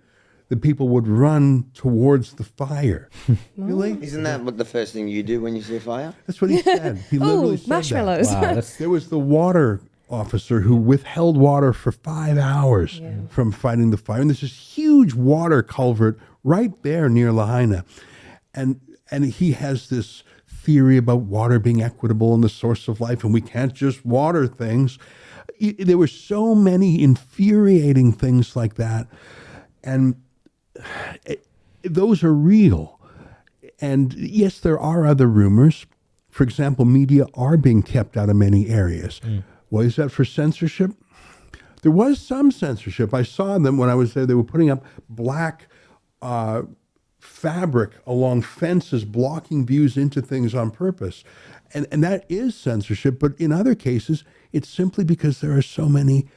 that people would run towards the fire. Really? Isn't that what the first thing you do when you see a fire? That's what he said. He literally said marshmallows. that. Wow, that's There was the water officer who withheld water for 5 hours from fighting the fire. And there's this huge water culvert right there near Lahaina. And he has this theory about water being equitable and the source of life, and we can't just water things. There were so many infuriating things like that. And those are real. And yes, there are other rumors. For example, media are being kept out of many areas. What is that for censorship? There was some censorship. I saw them when I was there. They were putting up black fabric along fences, blocking views into things on purpose. And that is censorship. But in other cases, it's simply because there are so many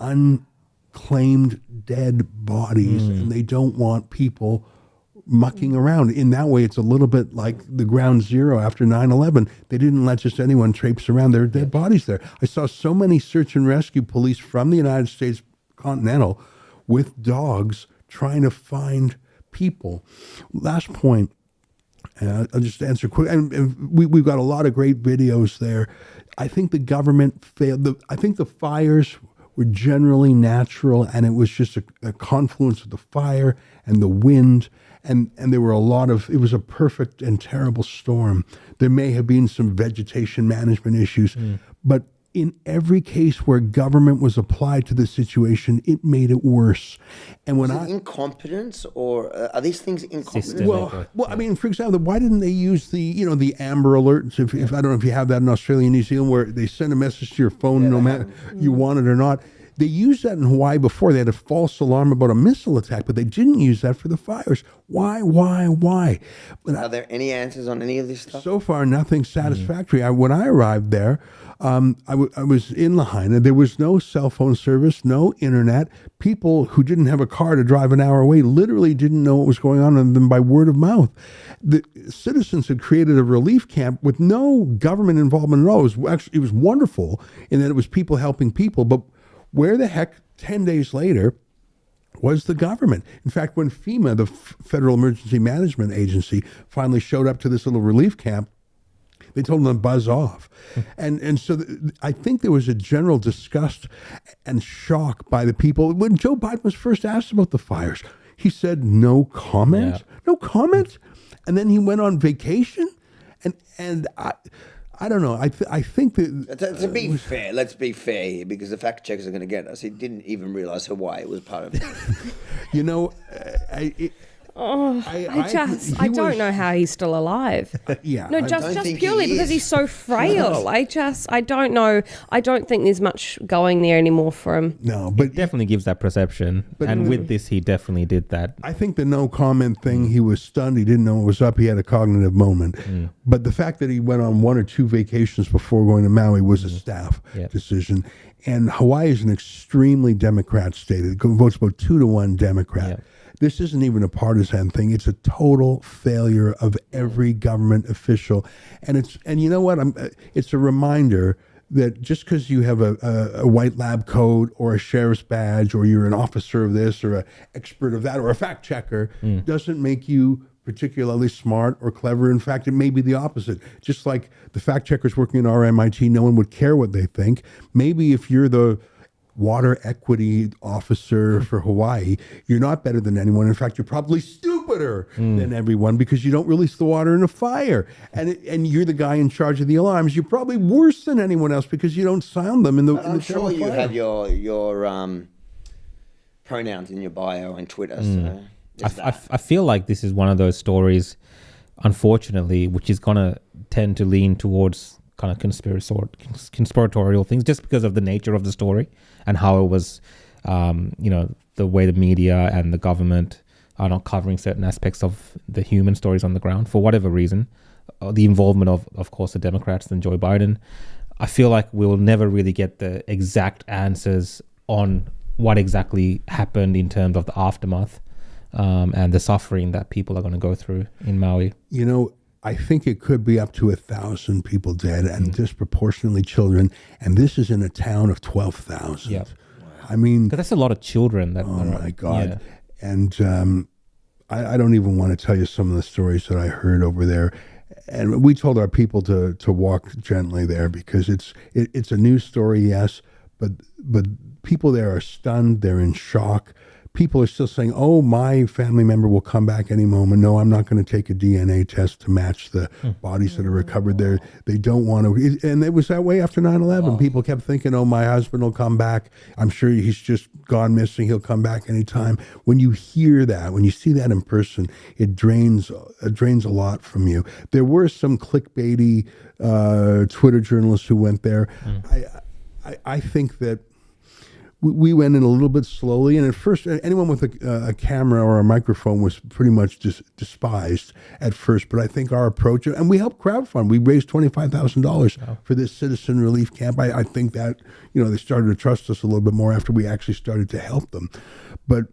unclaimed dead bodies, and they don't want people mucking around. In that way, it's a little bit like the ground zero after 9/11. They didn't let just anyone traipse around. There are dead bodies there. I saw so many search and rescue police from the United States Continental with dogs trying to find people. Last point, I'll just answer quick. And we've got a lot of great videos there. I think the government failed. I think the fires were generally natural, and it was just a confluence of the fire and the wind, and there were it was a perfect and terrible storm. There may have been some vegetation management issues, but in every case where government was applied to the situation, it made it worse. And when Is it incompetence, or are these things incompetent? System. well, I mean, for example, why didn't they use the Amber Alerts? If I don't know if you have that in Australia and New Zealand, where they send a message to your phone no matter you want it or not. They used that in Hawaii before. They had a false alarm about a missile attack, but they didn't use that for the fires. Why? But Are there any answers on any of this stuff? so far, nothing satisfactory. When I arrived there, I was in Lahaina. There was no cell phone service, no internet. People who didn't have a car to drive an hour away literally didn't know what was going on other than by word of mouth. The citizens had created a relief camp with no government involvement at all. It was wonderful in that it was people helping people, but where the heck, 10 days later, was the government? In fact, when FEMA, the Federal Emergency Management Agency, finally showed up to this little relief camp, they told them to buzz off. And so I think there was a general disgust and shock by the people. When Joe Biden was first asked about the fires, he said, no comment? Yeah. No comment? And then he went on vacation? And I don't know. I think that To be fair, let's be fair here, because the fact checkers are going to get us. He didn't even realize Hawaii was part of it. you know, I don't know how he's still alive. Yeah, No, I just think purely he because is. he's so frail. I don't know. I don't think there's much going there anymore for him. no, but Definitely gives that perception. And with this, he definitely did that. I think the no comment thing, he was stunned. He didn't know what was up. He had a cognitive moment. But the fact that he went on 1 or 2 vacations before going to Maui was a staff decision. And Hawaii is an extremely Democrat state. It votes about 2-1 Democrat. Yeah. This isn't even a partisan thing. It's a total failure of every government official. And you know what? It's a reminder that just because you have a white lab coat or a sheriff's badge, or you're an officer of this or an expert of that or a fact checker, doesn't make you particularly smart or clever. In fact, it may be the opposite. Just like the fact checkers working in our MIT, no one would care what they think. Maybe if you're the water equity officer for Hawaii, you're not better than anyone. In fact, you're probably stupider than everyone, because you don't release the water in a fire. And you're the guy in charge of the alarms. You're probably worse than anyone else because you don't sound them in the I'm sure you fire. have your pronouns in your bio on Twitter. So I feel like this is one of those stories, unfortunately, which is going to tend to lean towards kind of conspiratorial things, just because of the nature of the story and how it was, the way the media and the government are not covering certain aspects of the human stories on the ground for whatever reason. The involvement of course, the Democrats and Joe Biden. I feel like we'll never really get the exact answers on what exactly happened in terms of the aftermath and the suffering that people are going to go through in Maui. You know, I think it could be up to 1,000 people dead, and disproportionately children. And this is in a town of 12,000. Yep. I mean, Because that's a lot of children. That oh my God. Yeah. And I don't even want to tell you some of the stories that I heard over there. And we told our people to walk gently there, because it's a news story, yes, but people there are stunned. They're in shock. People are still saying, oh, my family member will come back any moment. No, I'm not going to take a DNA test to match the bodies that are recovered there. They don't want to. And it was that way after 9/11. People kept thinking, oh, my husband will come back. I'm sure he's just gone missing. He'll come back anytime. When you hear that, when you see that in person, it drains a lot from you. There were some clickbaity Twitter journalists who went there. I think that we went in a little bit slowly, and at first, anyone with a camera or a microphone was pretty much despised at first. But I think our approach, and we helped crowdfund. We raised $25,000 for this citizen relief camp. I think that they started to trust us a little bit more after we actually started to help them. But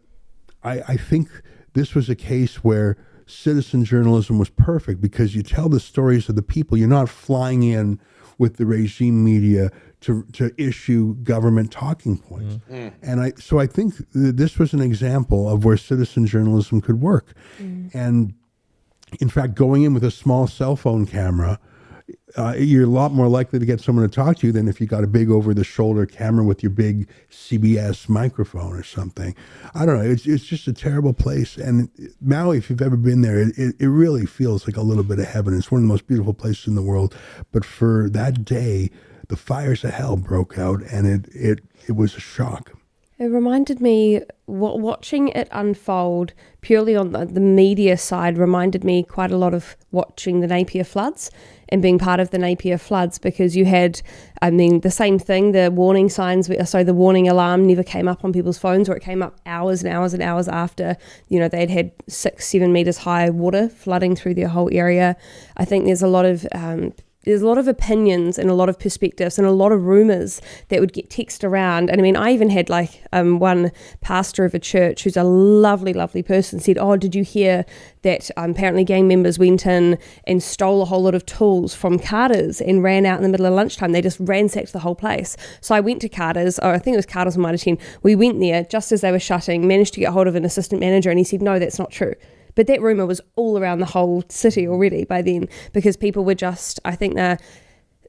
I think this was a case where citizen journalism was perfect, because you tell the stories of the people. You're not flying in with the regime media to issue government talking points. And I think that this was an example of where citizen journalism could work. And in fact, going in with a small cell phone camera, you're a lot more likely to get someone to talk to you than if you got a big over-the-shoulder camera with your big CBS microphone or something. I don't know. It's just a terrible place. And Maui, if you've ever been there, it really feels like a little bit of heaven. It's one of the most beautiful places in the world. But for that day, the fires of hell broke out, and it was a shock. It reminded me, watching it unfold purely on the media side reminded me quite a lot of watching the Napier floods and being part of the Napier floods, because you had, the same thing, the warning signs, the warning alarm never came up on people's phones, or it came up hours and hours and hours after, they'd had 6-7 meters high water flooding through their whole area. I think there's a lot of opinions and a lot of perspectives and a lot of rumors that would get texted around. And I even had one pastor of a church who's a lovely, lovely person said, "Oh, did you hear that apparently gang members went in and stole a whole lot of tools from Carter's and ran out in the middle of lunchtime? They just ransacked the whole place." So I went to Carter's, I think it was Carter's on Mitre 10. We went there just as they were shutting, managed to get hold of an assistant manager, and he said, "No, that's not true." But that rumour was all around the whole city already by then, because people were just, I think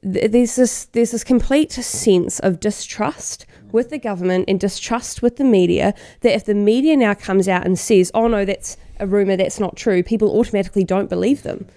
there's this complete sense of distrust with the government and distrust with the media, that if the media now comes out and says, "Oh no, that's a rumour, that's not true," people automatically don't believe them.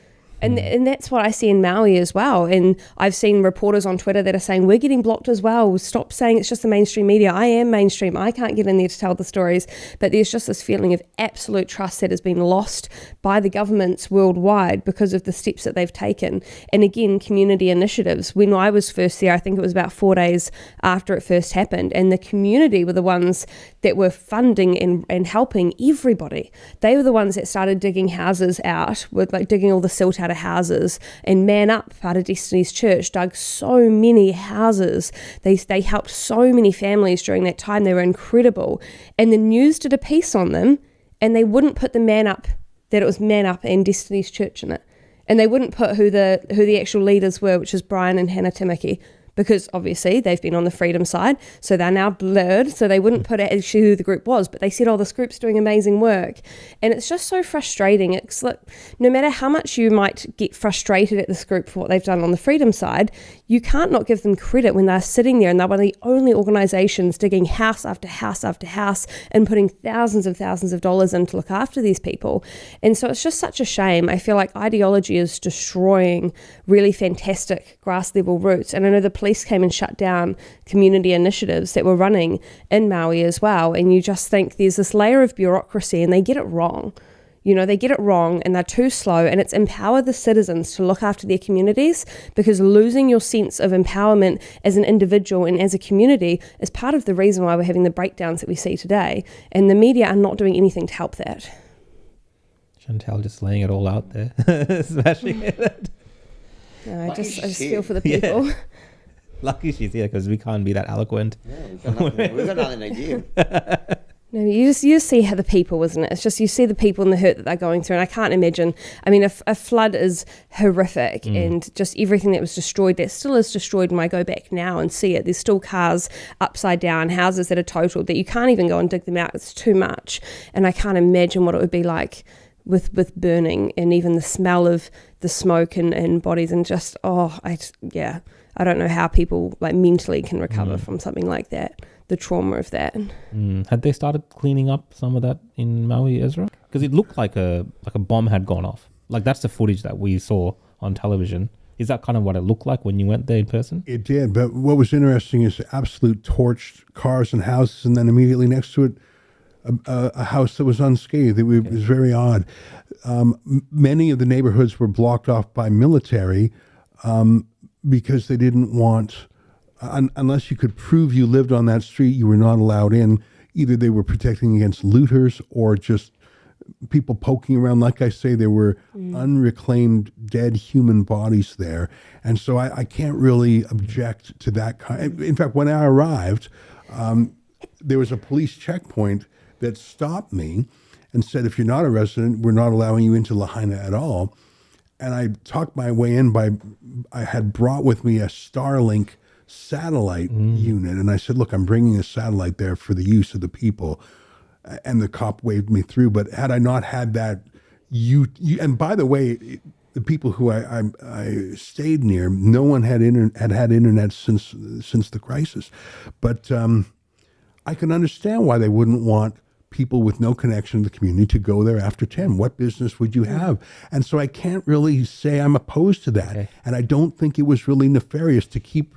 And that's what I see in Maui as well. And I've seen reporters on Twitter that are saying, "We're getting blocked as well. Stop saying it's just the mainstream media. I am mainstream. I can't get in there to tell the stories." But there's just this feeling of absolute trust that has been lost by the governments worldwide because of the steps that they've taken. And again, community initiatives. When I was first there, I think it was about 4 days after it first happened, and the community were the ones that were funding and helping everybody. They were the ones that started digging houses out, with digging all the silt out of houses. And Man Up, part of Destiny's Church, dug so many houses. They helped so many families during that time. They were incredible. And the news did a piece on them, and they wouldn't put the Man Up, that it was Man Up and Destiny's Church in it. And they wouldn't put who the actual leaders were, which is Brian and Hannah Timothy, because obviously they've been on the freedom side, so they're now blurred, so they wouldn't put actually who the group was, but they said, "Oh, this group's doing amazing work." And it's just so frustrating. It's like, no matter how much you might get frustrated at this group for what they've done on the freedom side, you can't not give them credit when they're sitting there and they're one of the only organisations digging house after house after house and putting thousands of dollars in to look after these people. And so it's just such a shame. I feel like ideology is destroying really fantastic grass level roots. And I know the police came and shut down community initiatives that were running in Maui as well. And you just think there's this layer of bureaucracy, and they get it wrong. They get it wrong, and they're too slow, and it's empower the citizens to look after their communities, because losing your sense of empowerment as an individual and as a community is part of the reason why we're having the breakdowns that we see today. And the media are not doing anything to help that. Chantal just laying it all out there, smashing it. No, I just feel for the people. Yeah. Lucky she's here, because we can't be that eloquent. Yeah, we've got nothing to give. No, you just see how the people, isn't it? It's just, you see the people and the hurt that they're going through. And I can't imagine, a flood is horrific, and just everything that was destroyed, that still is destroyed when I go back now and see it. There's still cars upside down, houses that are totaled, that you can't even go and dig them out. It's too much. And I can't imagine what it would be like with burning, and even the smell of the smoke and bodies, and just, I don't know how people mentally can recover from something like that, the trauma of that. Had they started cleaning up some of that in Maui, Ezra? Because it looked like a bomb had gone off. That's the footage that we saw on television. Is that kind of what it looked like when you went there in person? It did, but what was interesting is the absolute torched cars and houses, and then immediately next to it, a house that was unscathed. It was very odd. Many of the neighborhoods were blocked off by military, because they didn't want, unless you could prove you lived on that street, you were not allowed in. Either they were protecting against looters or just people poking around. Like I say, there were unreclaimed dead human bodies there. And so I can't really object to that kind. In fact, when I arrived, there was a police checkpoint that stopped me and said, "If you're not a resident, we're not allowing you into Lahaina at all." And I talked my way in I had brought with me a Starlink satellite unit. And I said, "Look, I'm bringing a satellite there for the use of the people." And the cop waved me through. But had I not had that, and by the way, the people who I stayed near, no one had internet since the crisis. But I can understand why they wouldn't want people with no connection to the community to go there after 10. What business would you have? And so I can't really say I'm opposed to that. Okay. And I don't think it was really nefarious to keep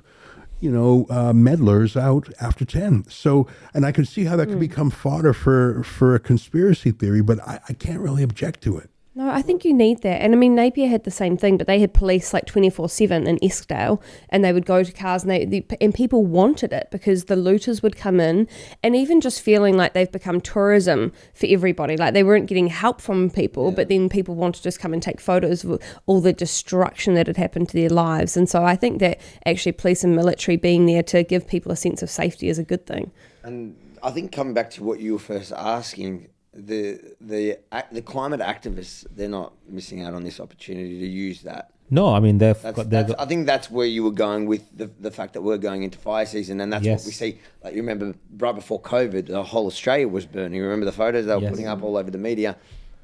meddlers out after 10. So, and I can see how that could become fodder for a conspiracy theory, but I can't really object to it. No, I think you need that. And I mean, Napier had the same thing, but they had police like 24/7 in Eskdale, and they would go to cars, and people wanted it because the looters would come in, and even just feeling like they've become tourism for everybody. Like they weren't getting help from people, but then people wanted to just come and take photos of all the destruction that had happened to their lives. And so I think that actually police and military being there to give people a sense of safety is a good thing. And I think coming back to what you were first asking, the climate activists, they're not missing out on this opportunity to use that. No, I mean I think that's where you were going with the fact that we're going into fire season, and that's Yes. what we see. Like you remember, right before COVID, the whole Australia was burning. You remember the photos they were Yes. putting up all over the media?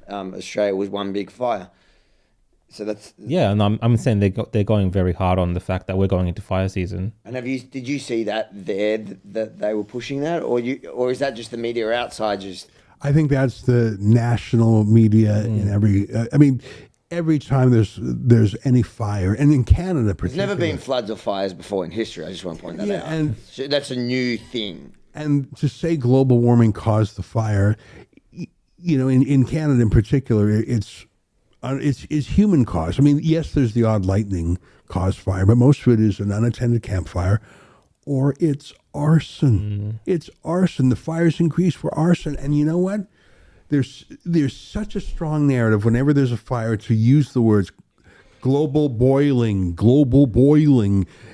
Australia was one big fire. So that's and I'm saying they're going very hard on the fact that we're going into fire season. And did you see that there that they were pushing that, or is that just the media outside just? I think that's the national media in every. Every time there's any fire, and in Canada, There's particularly, never been floods or fires before in history. I just want to point that out. and So that's a new thing. and to say global warming caused the fire, in Canada in particular, it's human caused. I mean, yes, there's the odd lightning caused fire, but most of it is an unattended campfire, or it's arson. It's arson. The fires increase for arson, and you know what? There's such a strong narrative whenever there's a fire to use the words global boiling,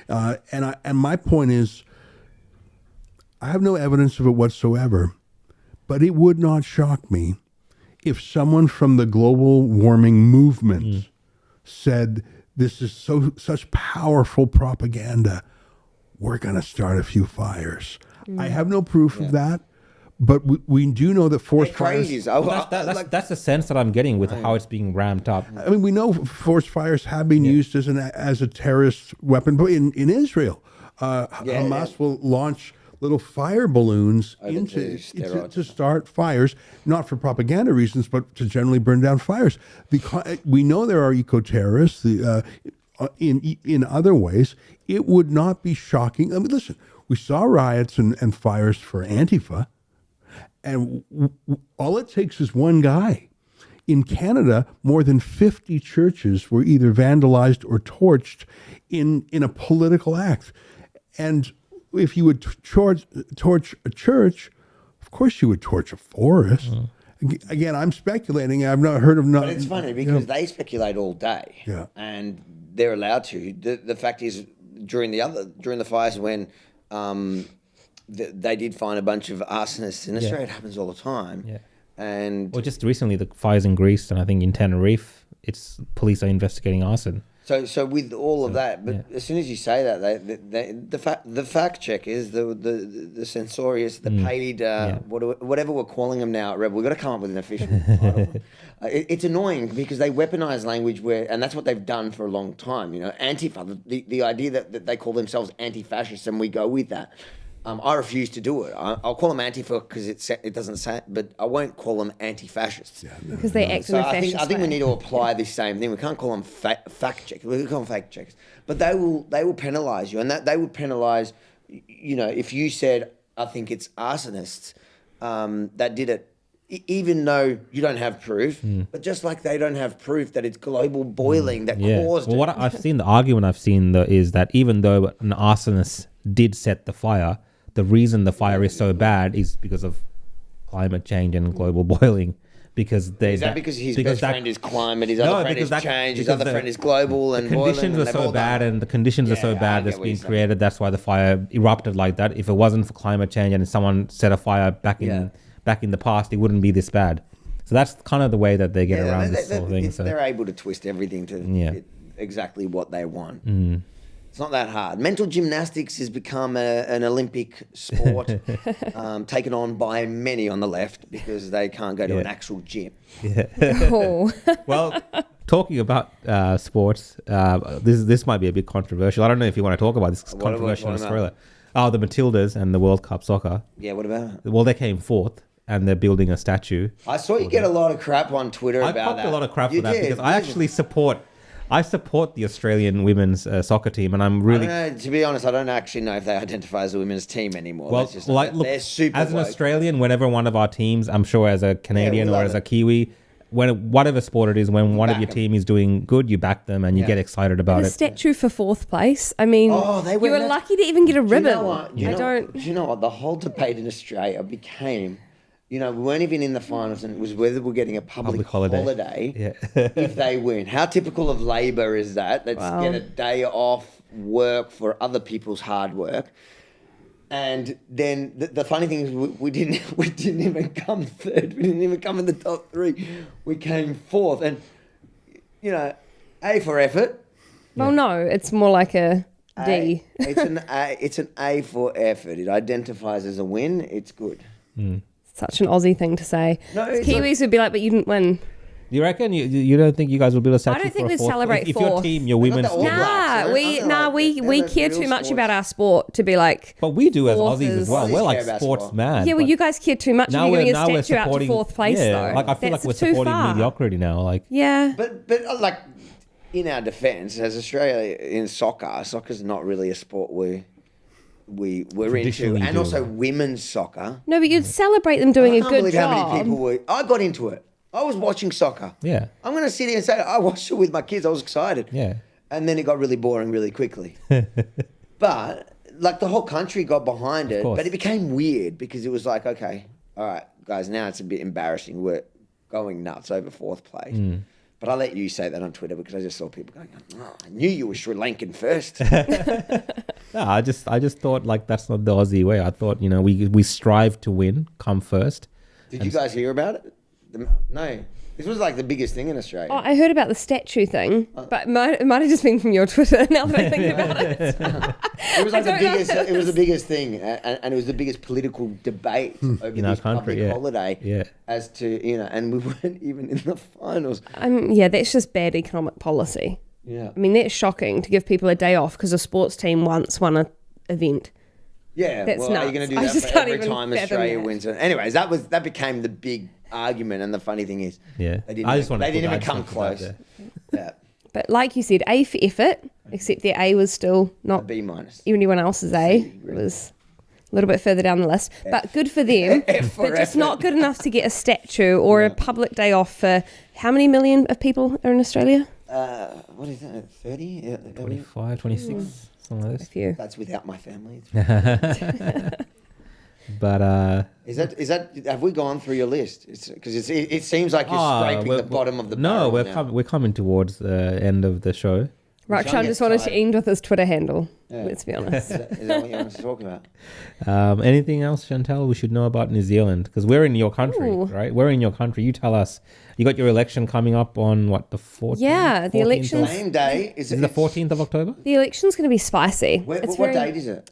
and my point is, I have no evidence of it whatsoever, but it would not shock me if someone from the global warming movement said, this is such powerful propaganda, we're going to start a few fires. I have no proof of that, but we do know that forest fires... That's the sense that I'm getting with how it's being ramped up. I mean, we know forest fires have been used as a terrorist weapon, but in Israel, Hamas will launch little fire balloons to start fires, not for propaganda reasons, but to generally burn down fires. Because we know there are eco-terrorists in other ways. It would not be shocking. I mean, listen, we saw riots and fires for Antifa, and all it takes is one guy. In Canada, more than 50 churches were either vandalized or torched in a political act. And if you would torch a church, of course you would torch a forest. Again, I'm speculating. I've not heard of But it's funny because they speculate all day, and they're allowed to. The fact is, during the fires when they did find a bunch of arsonists in Australia, it happens all the time. Yeah. And Well, just recently the fires in Greece and I think in Tenerife, police are investigating arson. So with all of that, but as soon as you say that, the fact check is the censorious, the paid, whatever we're calling them now at Rebel. We've got to come up with an official title. It's annoying because they weaponize language and that's what they've done for a long time. Antifa, the idea that they call themselves anti-fascists, and we go with that. I refuse to do it. I'll call them Antifa because it doesn't say it, but I won't call them anti-fascists. Because they act in a fascist I think we way. need to apply this same thing. We can't call them fact checkers. We can call them fact checkers. But they will penalise you, and that they would penalise, if you said, I think it's arsonists that did it, even though you don't have proof, but just like they don't have proof that it's global boiling that caused it. Well, the argument I've seen is that even though an arsonist did set the fire, the reason the fire is so bad is because of climate change and global boiling. Because his best friend is climate, his other friend is change, his other friend is global, and the conditions boiling, are so bad, and the conditions are so bad that's been created. That's why the fire erupted like that. If it wasn't for climate change and someone set a fire back in the past, it wouldn't be this bad. So that's kind of the way that they get around this sort of thing. So they're able to twist everything to get exactly what they want. It's not that hard. Mental gymnastics has become an Olympic sport taken on by many on the left because they can't go to an actual gym. Oh. Well, talking about sports, this might be a bit controversial. I don't know if you want to talk about this. It's controversial in Australia. The Matildas and the World Cup soccer. Yeah, what about it? Well, they came fourth, and they're building a statue. I saw you get a lot of crap on Twitter about that. I popped a lot of crap for that because I actually support I support the Australian women's soccer team, and I'm really. I don't know, to be honest, I don't actually know if they identify as a women's team anymore. Well, That's just like, look, they're super as an woke. Australian, whenever one of our teams, I'm sure as a Canadian or love as it. a Kiwi, whatever sport it is, when one of back your 'em. team is doing good, you back them and you Yeah. get excited about The it. statue for 4th place. I mean, Oh, they you went were nuts. lucky to even get a Do you ribbon. know what? I don't. Do you know what? The whole debate in Australia became, we weren't even in the finals, and it was whether we're getting a public holiday Yeah. if they win. How typical of Labor is that? Let's Wow. get a day off work for other people's hard work. And then the funny thing is we didn't even come third. We didn't even come in the top 3. We came 4th. And, A for effort. Well, no, it's more like a D. It's an A for effort. It identifies as a win. It's good. Such an Aussie thing to say. No, it's Kiwis would be like, but you didn't win. You reckon you don't think you guys will build a statue? I don't think for a we'd fourth? celebrate if your fourth. team, your They're not women's the All team. Blacks. We care Real too much sports. about our sport to be like. But we do as Fourth Aussies as is- well. Aussies We're like care about sports sport. mad. Yeah, well, but you guys care too much. now You're giving a we're statue out to supporting 4th place, yeah, though. like I feel That's like we're too supporting far. mediocrity now. Like Yeah. But like in our defence, as Australia in soccer's not really a sport we're into, Traditionally and do. also women's soccer. No, but you'd celebrate them doing I a can't good believe job. how many people were. I got into it. I was watching soccer. yeah, I'm going to sit here and say I watched it with my kids. I was excited. yeah. And then it got really boring really quickly. But like the whole country got behind it, course. but it became weird because it was like, okay, all right, guys, now it's a bit embarrassing. We're going nuts over 4th place. But I let you say that on Twitter because I just saw people going, oh, I knew you were Sri Lankan first. No, I just thought like that's not the Aussie way. I thought we strive to win, come first. Did you guys hear about it? No. This was like the biggest thing in Australia. Oh, I heard about the statue thing, but it might have just been from your Twitter now that I think about it. It was like the don't know. biggest. It was the biggest thing, and it was the biggest political debate over In our this country, public yeah. holiday. Yeah. As to and we weren't even in the finals. Yeah, that's just bad economic policy. Yeah. I mean, that's shocking to give people a day off because a sports team once won an event. Yeah. That's well, are you going to nuts. do I that just for can't every even time fathom Australia that. wins? Anyways, that became the big argument, and the funny thing is, Yeah, they didn't. I just wanted they to didn't put- even I come just wanted to close. put Yeah. But like you said, A for effort, except their A was still A not B minus. anyone else's A. It was a little bit further down the list. But good for them. F for but just effort. not good enough to get a statue or a public day off for how many million of people are in Australia? What is that? 30? Yeah, 25, 26, something like A this. few. that's without my family. But Is that? Have we gone through your list? Because it seems like you're scraping the bottom of the no, barrel now. we're coming towards the end of the show. Rakshan John just gets wanted to tired. end with his Twitter handle. Yeah. Let's be honest. Is that what you want to talk about? Anything else, Chantal, we should know about New Zealand? Because we're in your country, Ooh. right? We're in your country. You tell us. You got your election coming up on what, the 14th? Yeah, the 14th of- election's- Same day. Is it the 14th of October? The election's going to be spicy. It's What very- date is it?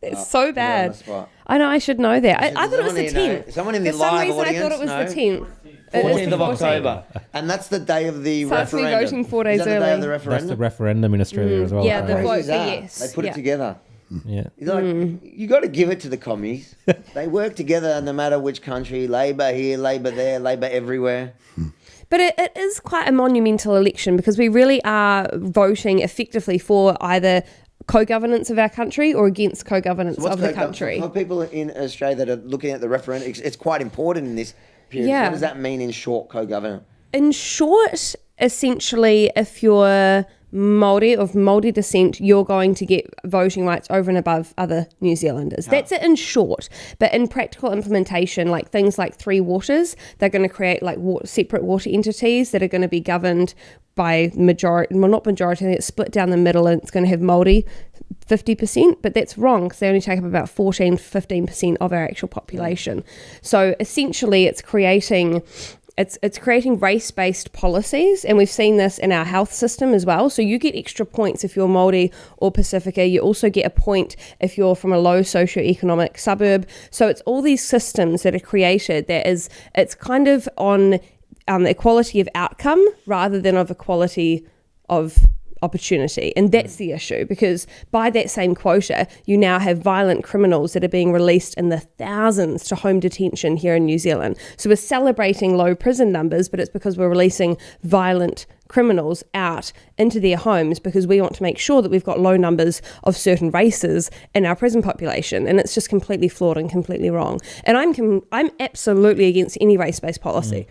It's so You're on bad. the spot. I know I should know that. I thought it was the Someone here know? 10th. Someone in the For some live reason, I audience thought it was know? the 10th. It is 14th the of October. And that's the day of the So it's me referendum. voting 4 days is that the day early. of the That's referendum? the referendum in Australia as well. yeah, right? the Crazy vote is for that? yes. They put Yeah. it together. Yeah. You're like, you got to give it to the commies. They work together no matter which country. Labor here, Labor there, Labor everywhere. But it is quite a monumental election because we really are voting effectively for either co-governance of our country or against co-governance What's of the going- country. For people in Australia that are looking at the referendum, it's quite important in this period. Yeah. What does that mean in short, co-governance? In short, essentially, if you're Māori of Māori descent, you're going to get voting rights over and above other New Zealanders. That's it in short. But in practical implementation, like things like Three Waters, they're going to create like separate water entities that are going to be governed by majority, well, not majority, it's split down the middle, and it's going to have Māori 50%, but that's wrong because they only take up about 14-15% of our actual population. So essentially, it's creating race-based policies, and we've seen this in our health system as well. So you get extra points if you're Māori or Pacifica. You also get a point if you're from a low socioeconomic suburb. So it's all these systems that are created it's kind of on equality of outcome rather than of equality of opportunity. And that's the issue, because by that same quota, you now have violent criminals that are being released in the thousands to home detention here in New Zealand. So we're celebrating low prison numbers, but it's because we're releasing violent criminals out into their homes because we want to make sure that we've got low numbers of certain races in our prison population, and it's just completely flawed and completely wrong. And I'm absolutely against any race-based policy.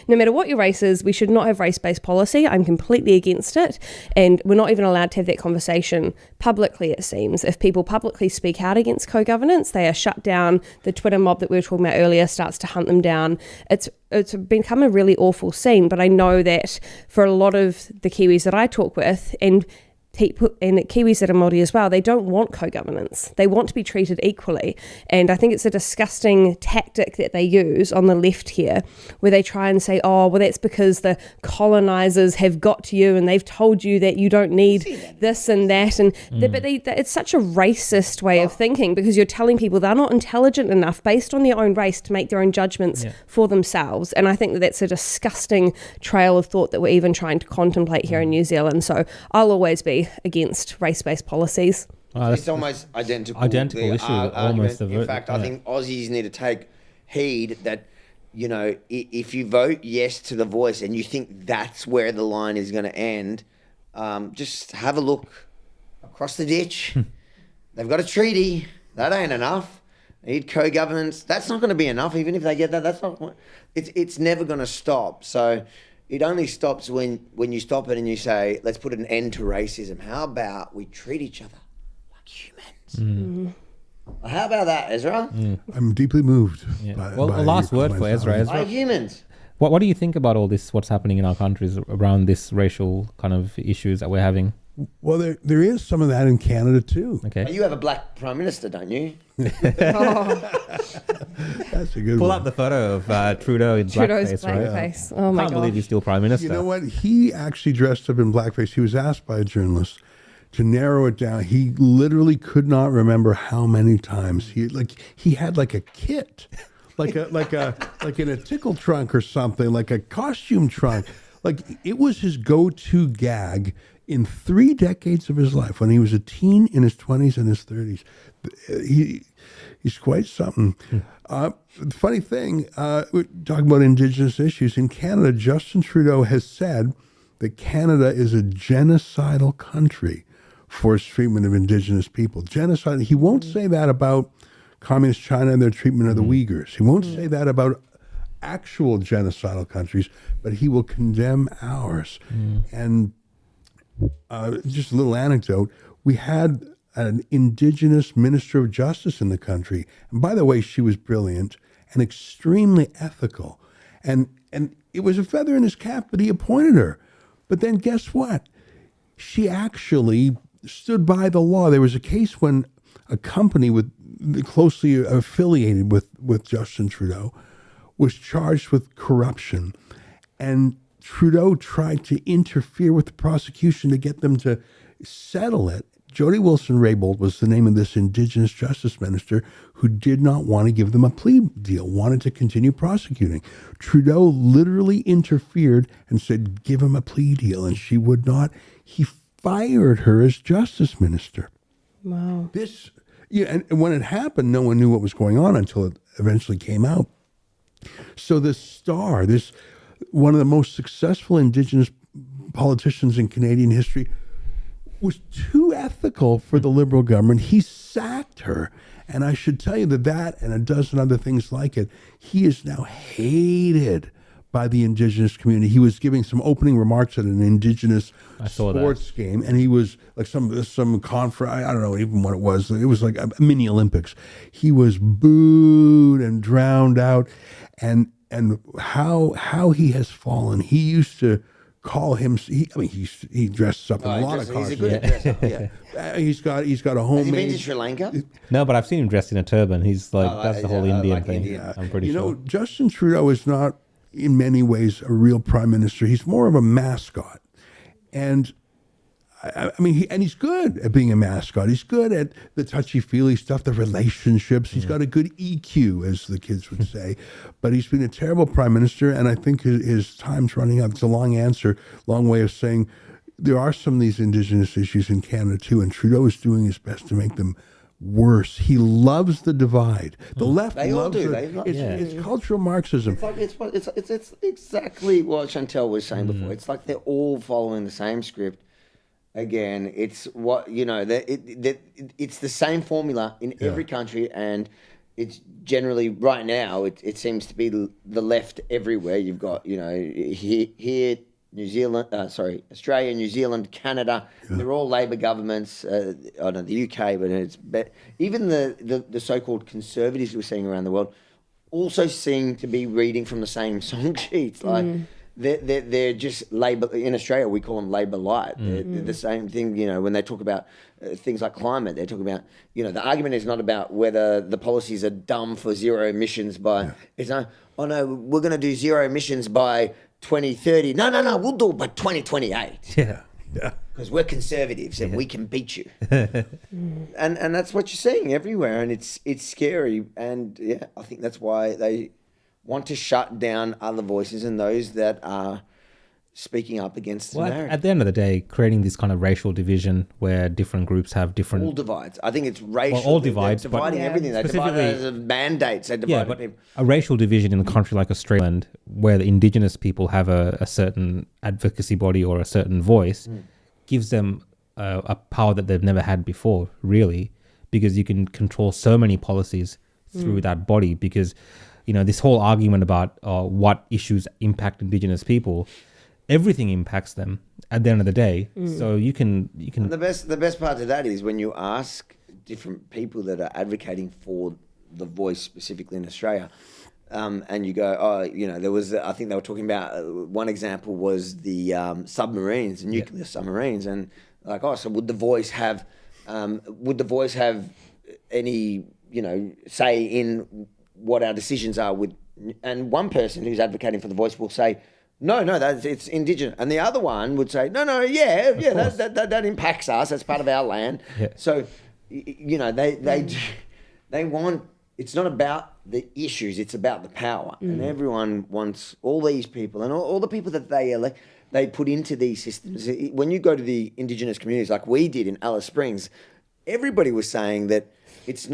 No matter what your race is, we should not have race-based policy. I'm completely against it, and we're not even allowed to have that conversation publicly, it seems. If people publicly speak out against co-governance, they are shut down. The Twitter mob that we were talking about earlier starts to hunt them down. It's become a really awful scene, but I know that for a lot of the Kiwis that I talk with, and Kiwis that are Māori as well, they don't want co-governance. They want to be treated equally. And I think it's a disgusting tactic that they use on the left here, where they try and say, oh, well, that's because the colonizers have got to you and they've told you that you don't need this and that. And but it's such a racist way of thinking, because you're telling people they're not intelligent enough based on their own race to make their own judgments for themselves. And I think that that's a disgusting trail of thought that we're even trying to contemplate here in New Zealand. So I'll always be against race-based policies. It's almost identical issue. Almost in fact, I think Aussies need to take heed that, you know, if you vote yes to the voice and you think that's where the line is going to end, just have a look across the ditch. They've got a treaty. That ain't enough. They need co-governance. That's not going to be enough. Even if they get that, that's not. It's never going to stop. So it only stops when you stop it and you say, let's put an end to racism. How about we treat each other like humans? How about that, Ezra? I'm deeply moved. Yeah. By A last your word for comments. Ezra. Like humans. What do you think about all this, what's happening in our countries around this racial kind of issues that we're having? Well, there is some of that in Canada too. Okay. You have a black prime minister, don't you? That's a good Pull one. up the photo of Trudeau in Trudeau's blackface, right? blackface. Oh my Can't believe he's gosh. still prime minister. You know what? He actually dressed up in blackface. He was asked by a journalist to narrow it down. He literally could not remember how many times he had like a kit, like in a tickle trunk or something, like a costume trunk. Like it was his go-to gag in 3 decades of his life. When he was a teen, in his 20s and his 30s, he's quite something. The funny thing, we're talking about Indigenous issues in Canada. Justin Trudeau has said that Canada is a genocidal country for its treatment of Indigenous people. Genocide. He won't say that about Communist China and their treatment of the Uyghurs. He won't say that about actual genocidal countries, but he will condemn ours. And just a little anecdote, we had an Indigenous Minister of Justice in the country. And by the way, she was brilliant and extremely ethical. And it was a feather in his cap that he appointed her. But then guess what? She actually stood by the law. There was a case when a company closely affiliated with Justin Trudeau was charged with corruption. And Trudeau tried to interfere with the prosecution to get them to settle it. Jody Wilson-Raybould was the name of this Indigenous Justice Minister who did not want to give them a plea deal, wanted to continue prosecuting. Trudeau literally interfered and said, give him a plea deal, and she would not. He fired her as Justice Minister. Wow. And when it happened, no one knew what was going on until it eventually came out. So this one of the most successful Indigenous politicians in Canadian history, was too ethical for the Liberal government. He sacked her. And I should tell you that and a dozen other things like it, he is now hated by the Indigenous community. He was giving some opening remarks at an Indigenous sports game, and he was like some conference, I don't know even what it was. It was like a mini Olympics. He was booed and drowned out. And how he has fallen. He used to call him. He dresses up in a lot of costumes. He's a good dresser. Yeah. He's got a Has he been homemade. to Sri Lanka? No, but I've seen him dressed in a turban. He's like, that's the whole Indian like thing. Indian. I'm pretty sure. Justin Trudeau is not in many ways a real prime minister. He's more of a mascot, and he's good at being a mascot. He's good at the touchy-feely stuff, the relationships. He's got a good EQ, as the kids would say. But he's been a terrible prime minister, and I think his time's running out. It's a long answer, long way of saying there are some of these Indigenous issues in Canada too, and Trudeau is doing his best to make them worse. He loves the divide. The left They all loves do. it. It's cultural Marxism. It's exactly what Chantel was saying before. It's like they're all following the same script. Again, it's what it's the same formula in every country, and it's generally right now. It seems to be the left everywhere. You've got here New Zealand, Australia, New Zealand, Canada. They're all Labor governments. I don't know the UK, but even the so-called conservatives we're seeing around the world also seem to be reading from the same song sheets. Like they're just Labor in Australia. We call them Labor light. They're the same thing. When they talk about things like climate, they're talking about the argument is not about whether the policies are dumb for zero emissions by. It's not. Oh no, we're going to do zero emissions by 2030. No, we'll do it by 2028. Yeah. Because we're conservatives and we can beat you. and that's what you're seeing everywhere, and it's scary. And I think that's why they want to shut down other voices and those that are speaking up against the narrative. At the end of the day, creating this kind of racial division where different groups have different... All divides. I think it's racial. All divides. They're dividing everything. They divide it as mandates. They divide but people. a racial division in a country like Australia, where the Indigenous people have a certain advocacy body or a certain voice, gives them a power that they've never had before, really, because you can control so many policies through that body. Because, this whole argument about what issues impact Indigenous people... Everything impacts them at the end of the day. So you can. And the best part of that is when you ask different people that are advocating for the voice specifically in Australia, and you go, there was. I think they were talking about one example was the submarines, nuclear submarines, and like, so would the voice have any say in what our decisions are with? And one person who's advocating for the voice will say, No, it's Indigenous. And the other one would say, that impacts us. That's part of our land. Yeah. So, they want, it's not about the issues, it's about the power. And everyone wants all these people and all the people that they elect, they put into these systems. When you go to the Indigenous communities like we did in Alice Springs, everybody was saying that it's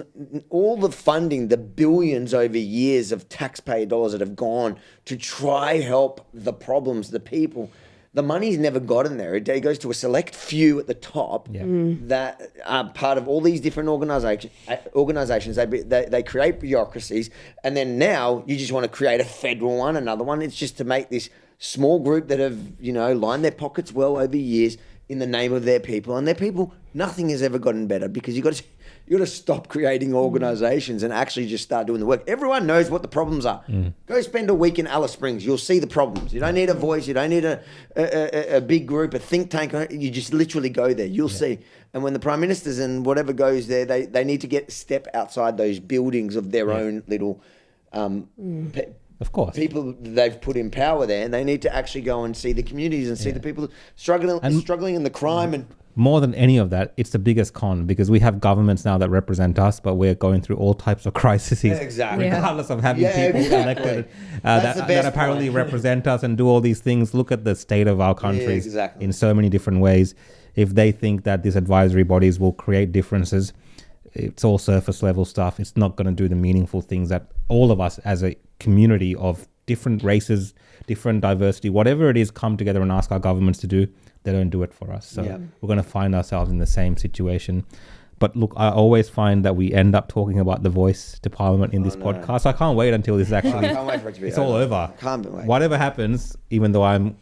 all the funding, the billions over years of taxpayer dollars that have gone to try help the problems, the people. The money's never gotten there. It goes to a select few at the top that are part of all these different organizations. They create bureaucracies, and then now you just want to create a federal one, another one. It's just to make this small group that have lined their pockets well over years in the name of their people, and their people. Nothing has ever gotten better because you got to stop creating organizations and actually just start doing the work. Everyone knows what the problems are. Go spend a week in Alice Springs. You'll see the problems. You don't need a voice. You don't need a big group, a think tank. You just literally go there. You'll see. And when the prime ministers and whatever goes there, they need to step outside those buildings of their own little of course, people they've put in power there, and they need to actually go and see the communities and see the people struggling in the crime. And more than any of that, it's the biggest con because we have governments now that represent us, but we're going through all types of crises, regardless of having people elected that apparently represent us and do all these things. Look at the state of our countries in so many different ways. If they think that these advisory bodies will create differences, it's all surface level stuff. It's not going to do the meaningful things that all of us as a community of different races, different diversity, whatever it is, come together and ask our governments to do. They don't do it for us. So we're going to find ourselves in the same situation. But look, I always find that we end up talking about the voice to Parliament in this podcast. I can't wait until this is actually, I can't wait for it to be it's all over. Can't wait. Whatever happens, even though I'm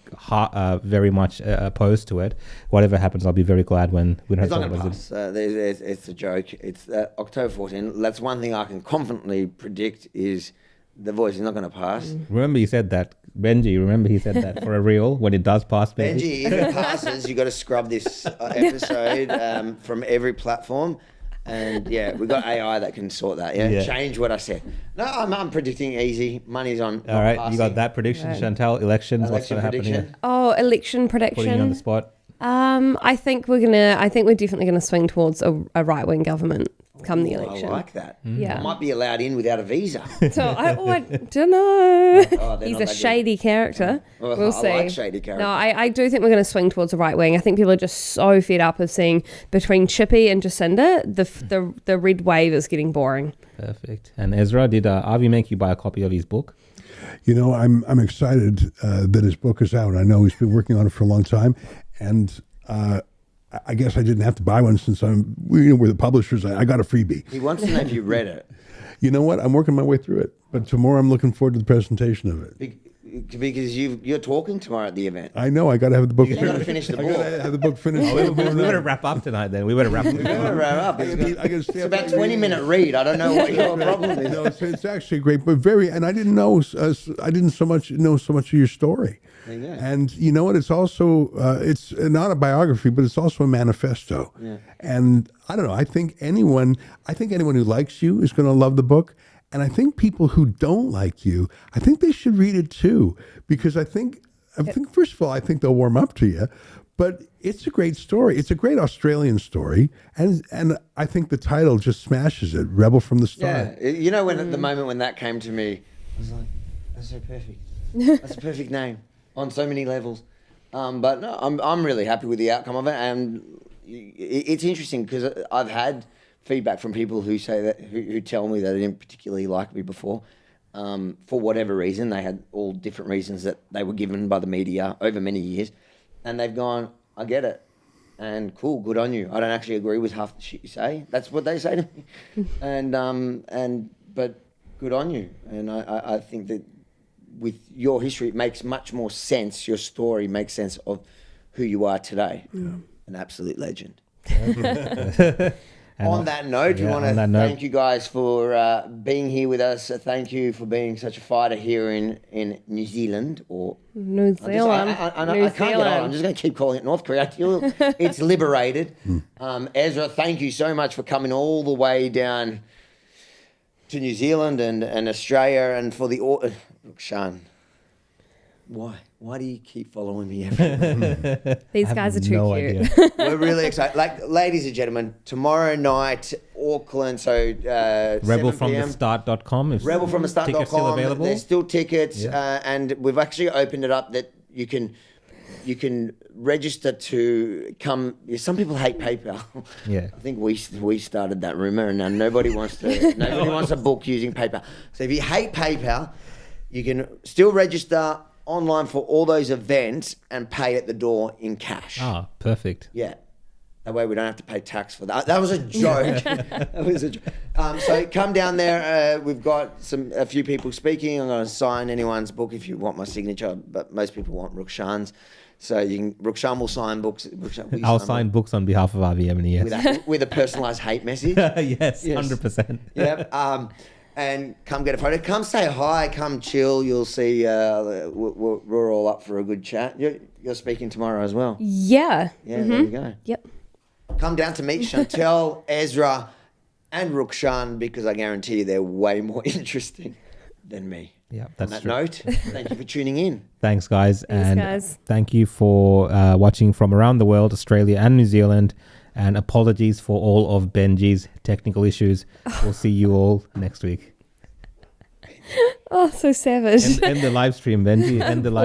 very much opposed to it, whatever happens, I'll be very glad when we don't it's talk not about pass. It's a joke. It's October 14. That's one thing I can confidently predict is the voice is not going to pass. Remember you said that. Benji, remember he said that for a real when it does pass, Benji, if it passes, you got to scrub this episode from every platform. And we've got AI that can sort that. Change what I said. No, I'm predicting easy. Money's on. All right, you got that prediction, Chantal. Elections. What's going to happen here? Oh, election prediction. Putting you on the spot. I think we're definitely gonna swing towards a right wing government. come the Oh, election. I like that. Yeah. I might be allowed in without a visa. So I don't know. Oh, they're He's not a that shady character. Well, We'll I see. like shady characters. No, I do think we're going to swing towards the right wing. I think people are just so fed up of seeing between Chippy and Jacinda, the red wave is getting boring. Perfect. And Ezra, did Avi make you buy a copy of his book? You know, I'm excited that his book is out. I know he's been working on it for a long time, and I guess I didn't have to buy one since we're the publishers. I got a freebie. He wants to know if you read it. You know what? I'm working my way through it, but tomorrow I'm looking forward to the presentation of it. Because you're talking tomorrow at the event. I know I got to have the book. You got to finish the I book. got to have the book finished. We better wrap up tonight then. We better wrap up. We're gonna wrap up. It's It's about 20-minute read. I don't know what your problem is. No, it's actually great, but and I didn't know, I didn't know so much of your story. There you go. And you know what? It's also, it's not a biography, but it's also a manifesto. Yeah. And I don't know. I think anyone who likes you is going to love the book. And I think people who don't like you, I think they should read it too, because I think first of all, I think they'll warm up to you. But it's a great story. It's a great Australian story, and I think the title just smashes it. Rebel from the Start. Yeah, you know, when at the moment when that came to me, I was like, "That's so perfect. That's a perfect name on so many levels." But no, I'm really happy with the outcome of it, and it's interesting because I've had feedback from people who say that who tell me that they didn't particularly like me before, for whatever reason. They had all different reasons that they were given by the media over many years. And they've gone, I get it, and cool, good on you. I don't actually agree with half the shit you say. That's what they say to me, but good on you. And I think that with your history, it makes much more sense. Your story makes sense of who you are today. Yeah. An absolute legend. On that note, we want to thank you guys for being here with us. Thank you for being such a fighter here in New Zealand or New Zealand. I can't get on. I'm just going to keep calling it North Korea until it's liberated. Ezra, thank you so much for coming all the way down to New Zealand and Australia, and for the Sean. Why do you keep following me everywhere? These guys are too cute. We're really excited. Like, ladies and gentlemen, tomorrow night, Auckland, so rebelfromthestart.com. Rebelfromthestart.com. Tickets still available? There's still tickets, and we've actually opened it up that you can register to come. Some people hate PayPal. Yeah. I think we started that rumor, and now nobody wants a book using PayPal. So if you hate PayPal, you can still register online for all those events and pay at the door in cash. Ah, perfect. Yeah. That way we don't have to pay tax for that. That was a joke. That was a joke. So come down there. We've got a few people speaking. I'm going to sign anyone's book if you want my signature, but most people want Rukshan's. So Rukshan will sign books. I'll sign books on behalf of RVM, yes. With a personalised hate message. yes, 100%. Yep. And come get a photo. Come say hi. Come chill. You'll see. We're all up for a good chat. You're speaking tomorrow as well. Yeah. Yeah. There you go. Yep. Come down to meet Chantel, Ezra, and Rukshan, because I guarantee you they're way more interesting than me. Yeah, that's On that true. note, thank you for tuning in. Thanks, guys. Thanks, guys. Thank you for watching from around the world, Australia and New Zealand. And apologies for all of Benji's technical issues. We'll see you all next week. Oh, so savage. End the live stream, Benji. End the live